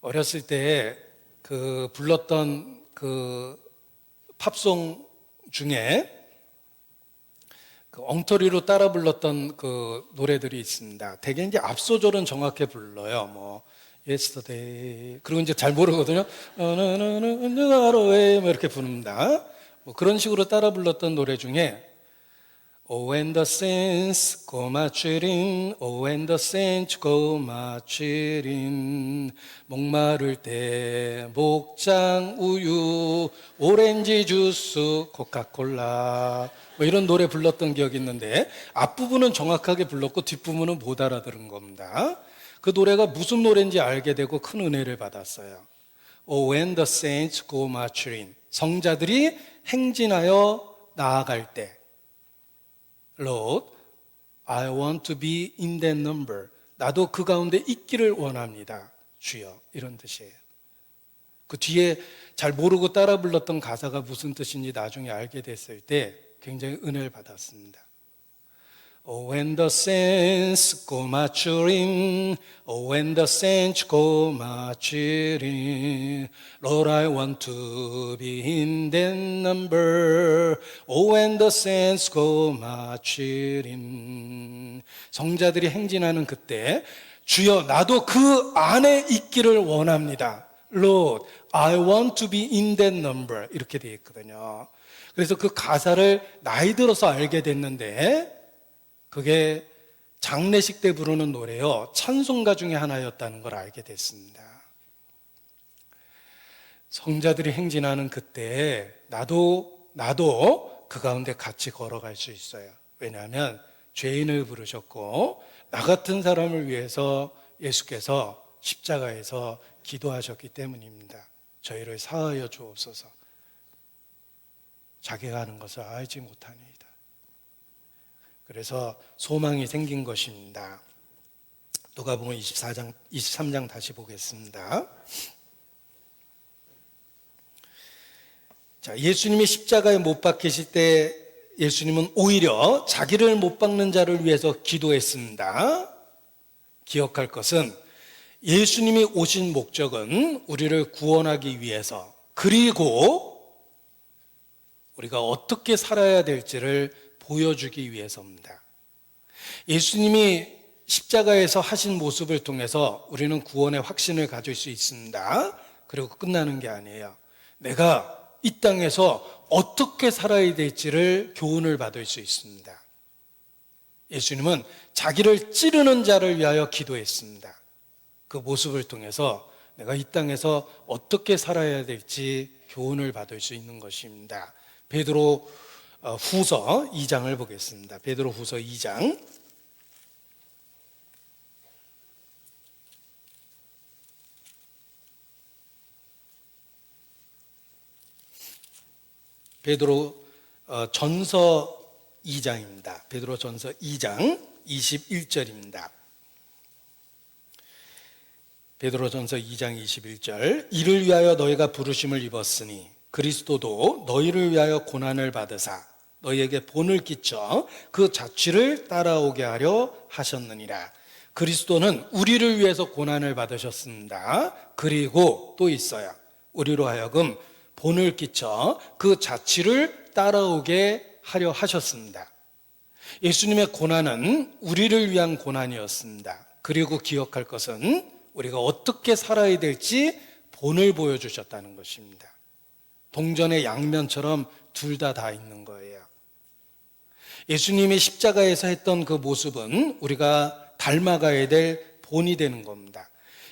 Speaker 1: 어렸을 때 그 불렀던 그 팝송 중에 그 엉터리로 따라 불렀던 그 노래들이 있습니다. 대개 이제 앞소절은 정확히 불러요. 뭐 Yesterday 그리고 이제 잘 모르거든요. 뭐 이렇게 부릅니다. 뭐 그런 식으로 따라 불렀던 노래 중에 Oh when the saints go marching in, oh when the saints go marching in, 목마를 때 목장 우유, 오렌지 주스, 코카콜라 뭐 이런 노래 불렀던 기억이 있는데 앞부분은 정확하게 불렀고 뒷부분은 못 알아들은 겁니다. 그 노래가 무슨 노래인지 알게 되고 큰 은혜를 받았어요. Oh when the saints go marching in, 성자들이 행진하여 나아갈 때 Lord, I want to be in that number. 나도 그 가운데 있기를 원합니다. 주여. 이런 뜻이에요. 그 뒤에 잘 모르고 따라 불렀던 가사가 무슨 뜻인지 나중에 알게 됐을 때 굉장히 은혜를 받았습니다. Oh, when the saints go marching in, oh, when the saints go marching in, Lord, I want to be in that number. Oh, when the saints go marching in. 성자들이 행진하는 그때, 주여, 나도 그 안에 있기를 원합니다. Lord, I want to be in that number. 이렇게 되어 있거든요. 그래서 그 가사를 나이 들어서 알게 됐는데, 그게 장례식 때 부르는 노래요. 찬송가 중에 하나였다는 걸 알게 됐습니다. 성자들이 행진하는 그때 나도 그 가운데 같이 걸어갈 수 있어요. 왜냐하면 죄인을 부르셨고 나 같은 사람을 위해서 예수께서 십자가에서 기도하셨기 때문입니다. 저희를 사하여 주옵소서. 자기가 하는 것을 알지 못하니 그래서 소망이 생긴 것입니다. 누가복음 23장 다시 보겠습니다. 자, 예수님이 십자가에 못 박히실 때 예수님은 오히려 자기를 못 박는 자를 위해서 기도했습니다. 기억할 것은 예수님이 오신 목적은 우리를 구원하기 위해서 그리고 우리가 어떻게 살아야 될지를 보여주기 위해서입니다. 예수님이 십자가에서 하신 모습을 통해서 우리는 구원의 확신을 가질 수 있습니다. 그리고 끝나는 게 아니에요. 내가 이 땅에서 어떻게 살아야 될지를 교훈을 받을 수 있습니다. 예수님은 자기를 찌르는 자를 위하여 기도했습니다. 그 모습을 통해서 내가 이 땅에서 어떻게 살아야 될지 교훈을 받을 수 있는 것입니다. 베드로 후서 2장을 보겠습니다. 베드로 후서 2장. 베드로 전서 2장입니다. 베드로전서 2장 21절입니다. 베드로전서 2장 21절, 이를 위하여 너희가 부르심을 입었으니 그리스도도 너희를 위하여 고난을 받으사 너희에게 본을 끼쳐 그 자취를 따라오게 하려 하셨느니라. 그리스도는 우리를 위해서 고난을 받으셨습니다. 그리고 또 있어요. 우리로 하여금 본을 끼쳐 그 자취를 따라오게 하려 하셨습니다. 예수님의 고난은 우리를 위한 고난이었습니다. 그리고 기억할 것은 우리가 어떻게 살아야 될지 본을 보여주셨다는 것입니다. 동전의 양면처럼 둘 다 있는 거예요. 예수님이 십자가에서 했던 그 모습은 우리가 닮아가야 될 본이 되는 겁니다.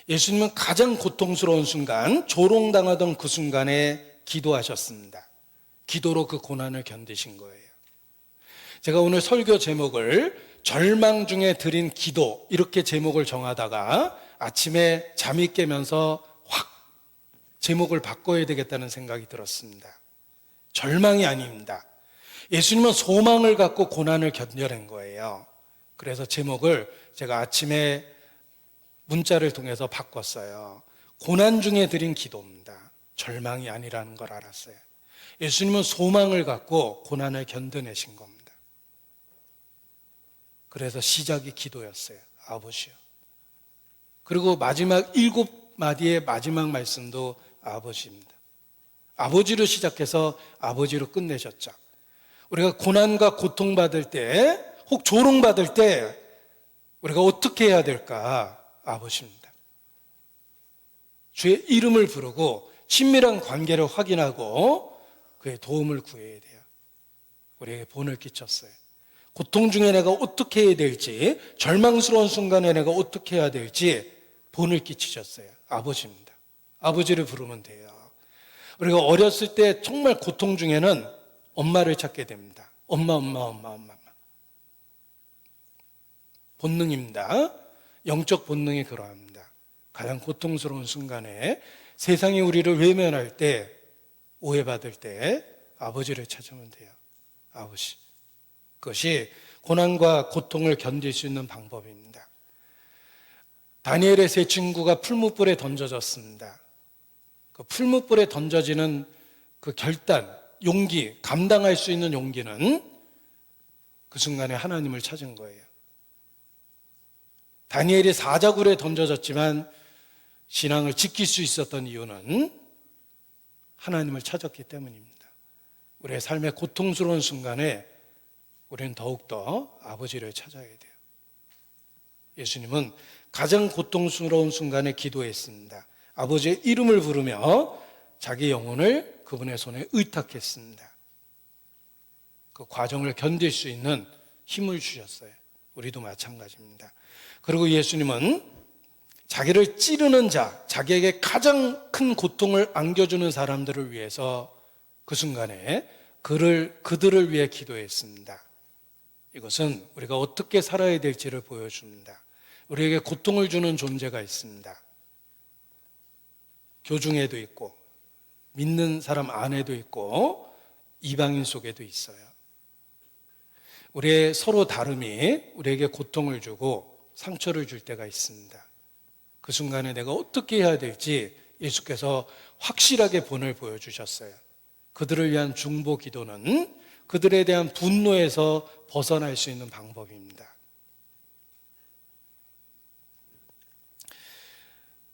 Speaker 1: 예수님은 가장 고통스러운 순간, 조롱당하던 그 순간에 기도하셨습니다. 기도로 그 고난을 견디신 거예요. 제가 오늘 설교 제목을 절망 중에 드린 기도, 이렇게 제목을 정하다가 아침에 잠이 깨면서 확 제목을 바꿔야 되겠다는 생각이 들었습니다. 절망이 아닙니다. 예수님은 소망을 갖고 고난을 견뎌낸 거예요. 그래서 제목을 제가 아침에 문자를 통해서 바꿨어요. 고난 중에 드린 기도입니다. 절망이 아니라는 걸 알았어요. 예수님은 소망을 갖고 고난을 견뎌내신 겁니다. 그래서 시작이 기도였어요. 아버지요. 그리고 마지막 7마디의 마지막 말씀도 아버지입니다. 아버지로 시작해서 아버지로 끝내셨죠. 우리가 고난과 고통받을 때, 혹 조롱받을 때 우리가 어떻게 해야 될까? 아버지입니다. 주의 이름을 부르고 친밀한 관계를 확인하고 그의 도움을 구해야 돼요. 우리에게 본을 끼쳤어요. 고통 중에 내가 어떻게 해야 될지, 절망스러운 순간에 내가 어떻게 해야 될지 본을 끼치셨어요. 아버지입니다. 아버지를 부르면 돼요. 우리가 어렸을 때 정말 고통 중에는 엄마를 찾게 됩니다. 엄마. 본능입니다. 영적 본능이 그러합니다. 가장 고통스러운 순간에 세상이 우리를 외면할 때, 오해받을 때 아버지를 찾으면 돼요. 아버지. 그것이 고난과 고통을 견딜 수 있는 방법입니다. 다니엘의 세 친구가 풀무불에 던져졌습니다. 그 풀무불에 던져지는 그 결단, 용기, 감당할 수 있는 용기는 그 순간에 하나님을 찾은 거예요. 다니엘이 사자굴에 던져졌지만 신앙을 지킬 수 있었던 이유는 하나님을 찾았기 때문입니다. 우리의 삶의 고통스러운 순간에 우리는 더욱더 아버지를 찾아야 돼요. 예수님은 가장 고통스러운 순간에 기도했습니다. 아버지의 이름을 부르며 자기 영혼을 그분의 손에 의탁했습니다. 그 과정을 견딜 수 있는 힘을 주셨어요. 우리도 마찬가지입니다. 그리고 예수님은 자기를 찌르는 자, 자기에게 가장 큰 고통을 안겨주는 사람들을 위해서 그 순간에 그들을 위해 기도했습니다. 이것은 우리가 어떻게 살아야 될지를 보여줍니다. 우리에게 고통을 주는 존재가 있습니다. 교중에도 있고, 믿는 사람 안에도 있고, 이방인 속에도 있어요. 우리의 서로 다름이 우리에게 고통을 주고 상처를 줄 때가 있습니다. 그 순간에 내가 어떻게 해야 될지 예수께서 확실하게 본을 보여주셨어요. 그들을 위한 중보 기도는 그들에 대한 분노에서 벗어날 수 있는 방법입니다.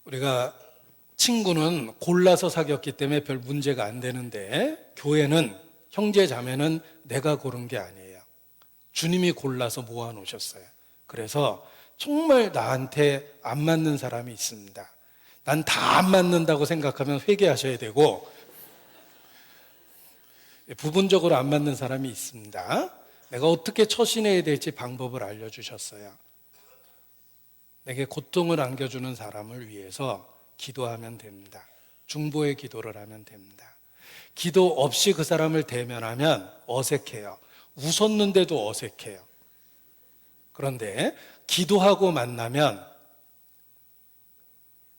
Speaker 1: 우리가 친구는 골라서 사귀었기 때문에 별 문제가 안 되는데, 교회는, 형제 자매는 내가 고른 게 아니에요. 주님이 골라서 모아놓으셨어요. 그래서 정말 나한테 안 맞는 사람이 있습니다. 난 다 안 맞는다고 생각하면 회개하셔야 되고, 부분적으로 안 맞는 사람이 있습니다. 내가 어떻게 처신해야 될지 방법을 알려주셨어요. 내게 고통을 안겨주는 사람을 위해서 기도하면 됩니다. 중보의 기도를 하면 됩니다. 기도 없이 그 사람을 대면하면 어색해요. 웃었는데도 어색해요. 그런데 기도하고 만나면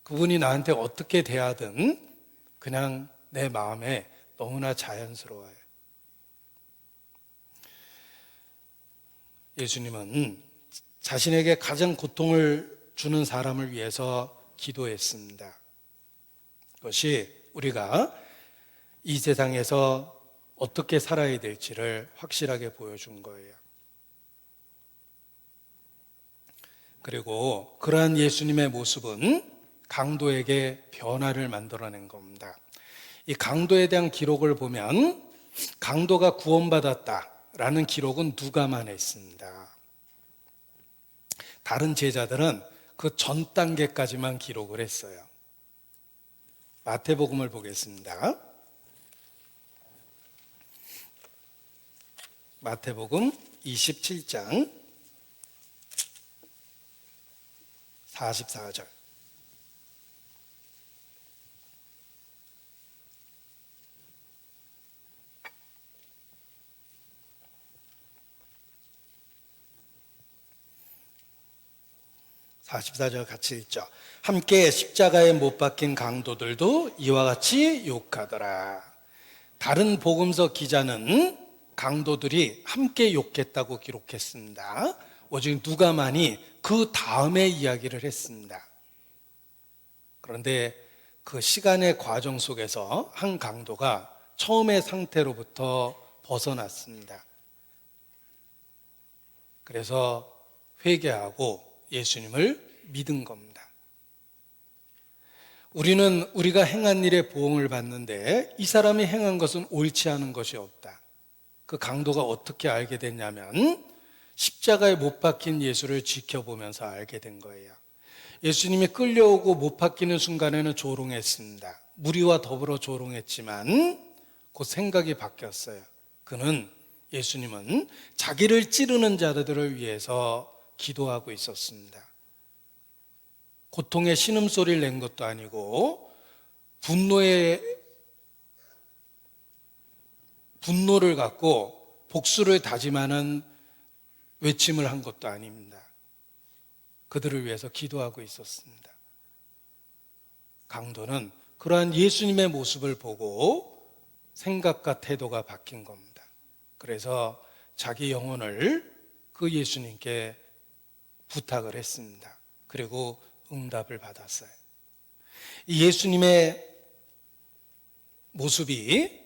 Speaker 1: 그분이 나한테 어떻게 대하든 그냥 내 마음에 너무나 자연스러워요. 예수님은 자신에게 가장 고통을 주는 사람을 위해서 기도했습니다. 그것이 우리가 이 세상에서 어떻게 살아야 될지를 확실하게 보여준 거예요. 그리고 그러한 예수님의 모습은 강도에게 변화를 만들어낸 겁니다. 이 강도에 대한 기록을 보면 강도가 구원받았다라는 기록은 누가만 했습니다. 다른 제자들은 그 전 단계까지만 기록을 했어요. 마태복음을 보겠습니다. 마태복음 27장 44절. 같이 읽죠. 함께 십자가에 못 박힌 강도들도 이와 같이 욕하더라. 다른 복음서 기자는 강도들이 함께 욕했다고 기록했습니다. 오직 누가만이 그 다음에 이야기를 했습니다. 그런데 그 시간의 과정 속에서 한 강도가 처음의 상태로부터 벗어났습니다. 그래서 회개하고 예수님을 믿은 겁니다. 우리는 우리가 행한 일에 보응을 받는데 이 사람이 행한 것은 옳지 않은 것이 없다. 그 강도가 어떻게 알게 됐냐면 십자가에 못 박힌 예수를 지켜보면서 알게 된 거예요. 예수님이 끌려오고 못 박히는 순간에는 조롱했습니다. 무리와 더불어 조롱했지만 곧 생각이 바뀌었어요. 예수님은 자기를 찌르는 자들을 위해서 기도하고 있었습니다. 고통의 신음소리를 낸 것도 아니고 분노를 갖고 복수를 다짐하는 외침을 한 것도 아닙니다. 그들을 위해서 기도하고 있었습니다. 강도는 그러한 예수님의 모습을 보고 생각과 태도가 바뀐 겁니다. 그래서 자기 영혼을 그 예수님께 부탁을 했습니다. 그리고 응답을 받았어요. 이 예수님의 모습이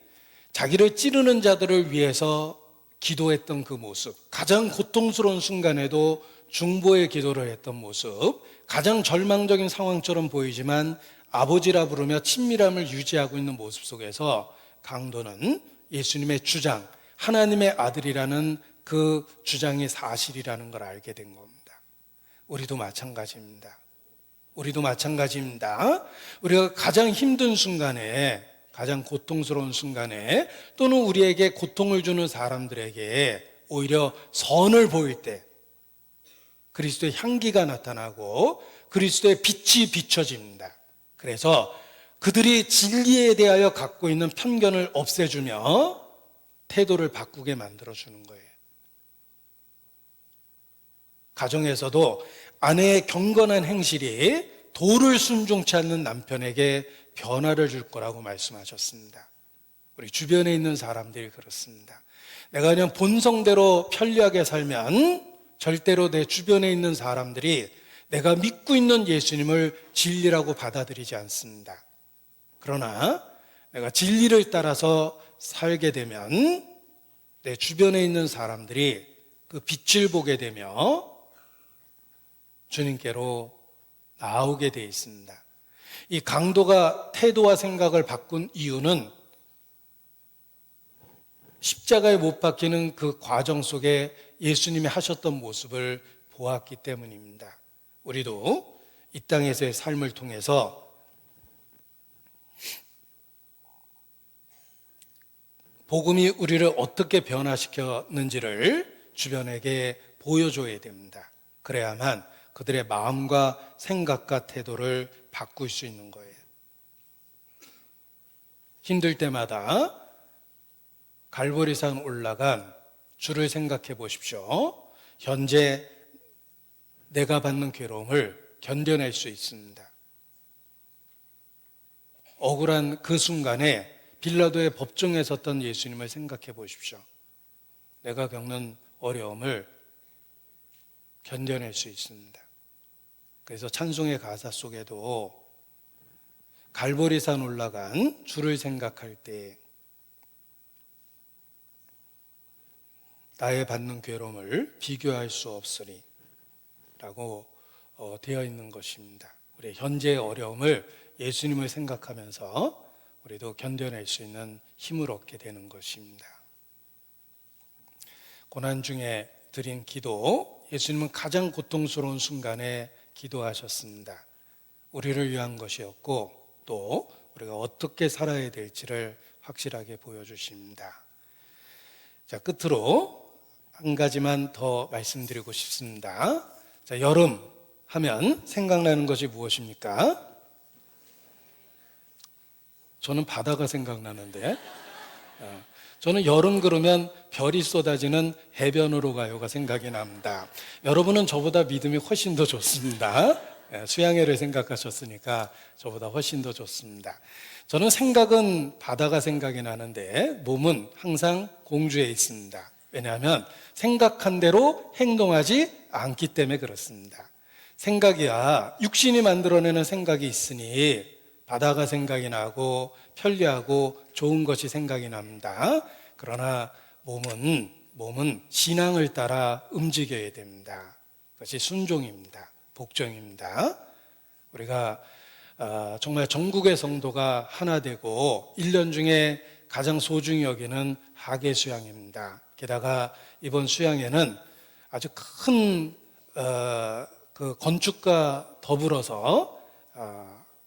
Speaker 1: 자기를 찌르는 자들을 위해서 기도했던 그 모습, 가장 고통스러운 순간에도 중보의 기도를 했던 모습, 가장 절망적인 상황처럼 보이지만 아버지라 부르며 친밀함을 유지하고 있는 모습 속에서 강도는 예수님의 주장, 하나님의 아들이라는 그 주장이 사실이라는 걸 알게 된 겁니다. 우리도 마찬가지입니다. 우리가 가장 힘든 순간에, 가장 고통스러운 순간에, 또는 우리에게 고통을 주는 사람들에게 오히려 선을 보일 때 그리스도의 향기가 나타나고 그리스도의 빛이 비춰집니다. 그래서 그들이 진리에 대하여 갖고 있는 편견을 없애주며 태도를 바꾸게 만들어주는 거예요. 가정에서도 아내의 경건한 행실이 도를 순종치 않는 남편에게 변화를 줄 거라고 말씀하셨습니다. 우리 주변에 있는 사람들이 그렇습니다. 내가 그냥 본성대로 편리하게 살면 절대로 내 주변에 있는 사람들이 내가 믿고 있는 예수님을 진리라고 받아들이지 않습니다. 그러나 내가 진리를 따라서 살게 되면 내 주변에 있는 사람들이 그 빛을 보게 되며 주님께로 나오게 되어 있습니다. 이 강도가 태도와 생각을 바꾼 이유는 십자가에 못 박히는 그 과정 속에 예수님이 하셨던 모습을 보았기 때문입니다. 우리도 이 땅에서의 삶을 통해서 복음이 우리를 어떻게 변화시켰는지를 주변에게 보여줘야 됩니다. 그래야만 그들의 마음과 생각과 태도를 바꿀 수 있는 거예요. 힘들 때마다 갈보리산 올라간 주를 생각해 보십시오. 현재 내가 받는 괴로움을 견뎌낼 수 있습니다. 억울한 그 순간에 빌라도의 법정에 섰던 예수님을 생각해 보십시오. 내가 겪는 어려움을 견뎌낼 수 있습니다. 그래서 찬송의 가사 속에도 갈보리산 올라간 주를 생각할 때 나의 받는 괴로움을 비교할 수 없으리 라고 되어 있는 것입니다. 우리 현재의 어려움을 예수님을 생각하면서 우리도 견뎌낼 수 있는 힘을 얻게 되는 것입니다. 고난 중에 드린 기도, 예수님은 가장 고통스러운 순간에 기도하셨습니다. 우리를 위한 것이었고 또 우리가 어떻게 살아야 될지를 확실하게 보여주십니다. 자, 끝으로 한 가지만 더 말씀드리고 싶습니다. 자, 여름 하면 생각나는 것이 무엇입니까? 저는 바다가 생각나는데, 저는 여름 그러면 별이 쏟아지는 해변으로 가요가 생각이 납니다. 여러분은 저보다 믿음이 훨씬 더 좋습니다. 수양회를 생각하셨으니까 저보다 훨씬 더 좋습니다. 저는 생각은 바다가 생각이 나는데 몸은 항상 공주에 있습니다. 왜냐하면 생각한 대로 행동하지 않기 때문에 그렇습니다. 생각이야, 육신이 만들어내는 생각이 있으니 바다가 생각이 나고 편리하고 좋은 것이 생각이 납니다. 그러나 몸은 신앙을 따라 움직여야 됩니다. 그것이 순종입니다. 복종입니다. 우리가 정말 전국의 성도가 하나 되고 1년 중에 가장 소중히 여기는 하계 수양입니다. 게다가 이번 수양에는 아주 큰 그 건축과 더불어서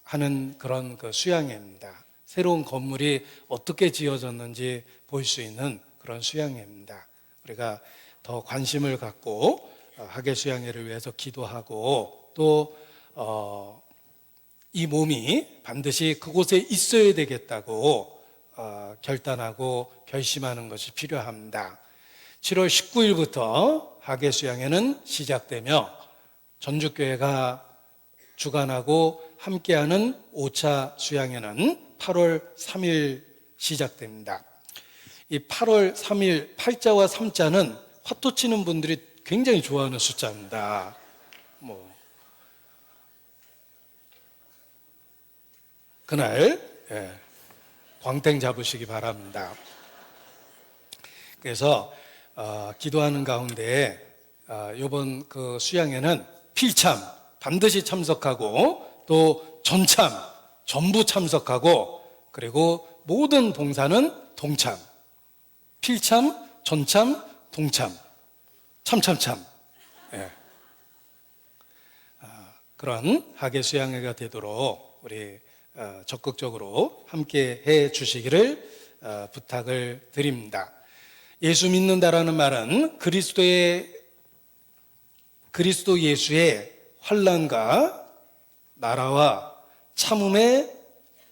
Speaker 1: 하는 그런 그 수양회입니다. 새로운 건물이 어떻게 지어졌는지 볼 수 있는 그런 수양회입니다. 우리가 더 관심을 갖고 하계 수양회를 위해서 기도하고 또 이 몸이 반드시 그곳에 있어야 되겠다고 결단하고 결심하는 것이 필요합니다. 7월 19일부터 하계 수양회는 시작되며 전주교회가 주관하고 함께하는 5차 수양회는 8월 3일 시작됩니다. 이 8월 3일 8자와 3자는 화투 치는 분들이 굉장히 좋아하는 숫자입니다. 그날 광땡 잡으시기 바랍니다. 그래서 기도하는 가운데 이번 그 수양회는 필참 반드시 참석하고 또 전참 전부 참석하고 그리고 모든 봉사는 동참, 필참, 전참, 동참, 참참참. 그런 하계 수양회가 되도록 우리 적극적으로 함께 해 주시기를 부탁을 드립니다. 예수 믿는다라는 말은 그리스도 예수의 환난과 나라와 참음에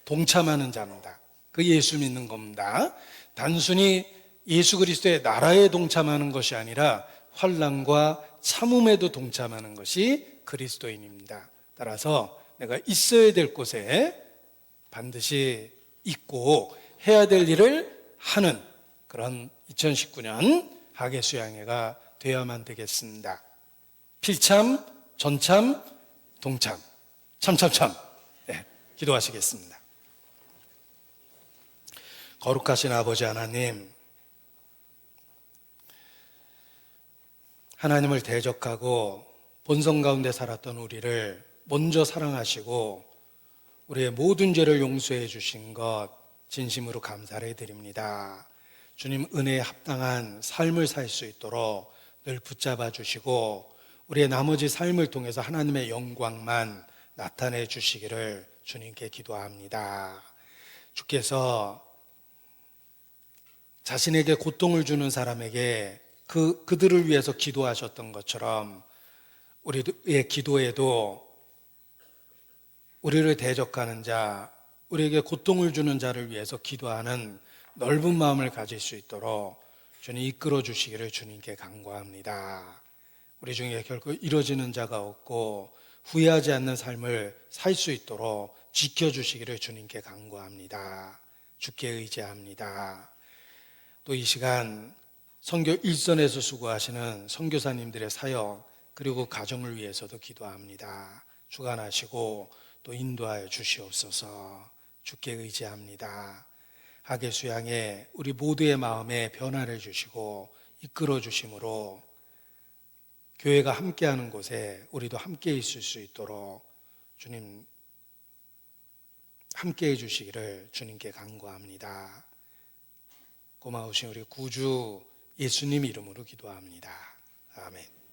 Speaker 1: 동참하는 자입니다. 그 예수 믿는 겁니다. 단순히 예수 그리스도의 나라에 동참하는 것이 아니라 환난과 참음에도 동참하는 것이 그리스도인입니다. 따라서 내가 있어야 될 곳에 반드시 있고 해야 될 일을 하는 그런 2019년 하계 수양회가 되어야만 되겠습니다. 필참, 전참, 동참, 참참참. 기도하시겠습니다. 거룩하신 아버지 하나님, 하나님을 대적하고 본성 가운데 살았던 우리를 먼저 사랑하시고 우리의 모든 죄를 용서해 주신 것 진심으로 감사를 드립니다. 주님 은혜에 합당한 삶을 살 수 있도록 늘 붙잡아 주시고 우리의 나머지 삶을 통해서 하나님의 영광만 나타내 주시기를 주님께 기도합니다. 주께서 자신에게 고통을 주는 사람에게 그들을 위해서 기도하셨던 것처럼 우리의 기도에도 우리를 대적하는 자, 우리에게 고통을 주는 자를 위해서 기도하는 넓은 마음을 가질 수 있도록 주님 이끌어 주시기를 주님께 간구합니다. 우리 중에 결코 이뤄지는 자가 없고 후회하지 않는 삶을 살 수 있도록 지켜주시기를 주님께 간구합니다. 주께 의지합니다. 또 이 시간 선교 일선에서 수고하시는 선교사님들의 사역 그리고 가정을 위해서도 기도합니다. 주관하시고 또 인도하여 주시옵소서. 주께 의지합니다. 학예 수양에 우리 모두의 마음에 변화를 주시고 이끌어 주심으로 교회가 함께하는 곳에 우리도 함께 있을 수 있도록 주님 함께해 주시기를 주님께 간구합니다. 고마우신 우리 구주 예수님 이름으로 기도합니다. 아멘.